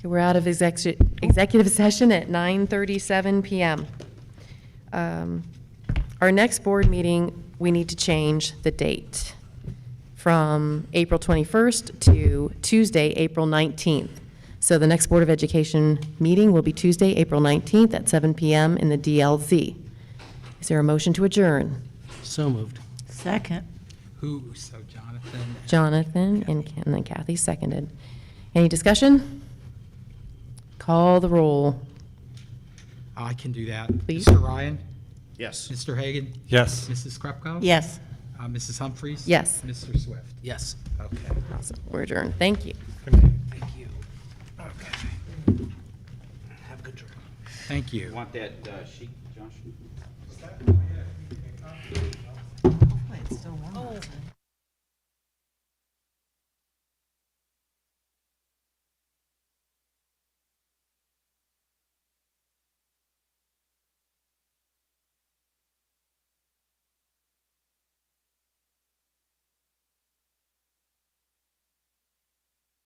Okay, we're out of executive session at 9:37 PM. Our next board meeting, we need to change the date from April 21st to Tuesday, April 19th. So the next Board of Education meeting will be Tuesday, April 19th at 7 PM in the DLZ. Is there a motion to adjourn? So moved. Second. So Jonathan? Jonathan and then Kathy seconded. Any discussion? Call the roll. I can do that. Please. Mr. Ryan? Yes. Mr. Hagan? Yes. Mrs. Krupko? Yes. Mrs. Humphries? Yes. Mr. Swift? Yes. Okay. Awesome. We're adjourned. Thank you. Thank you. Okay. Have a good trip. Thank you. Want that sheet, Josh?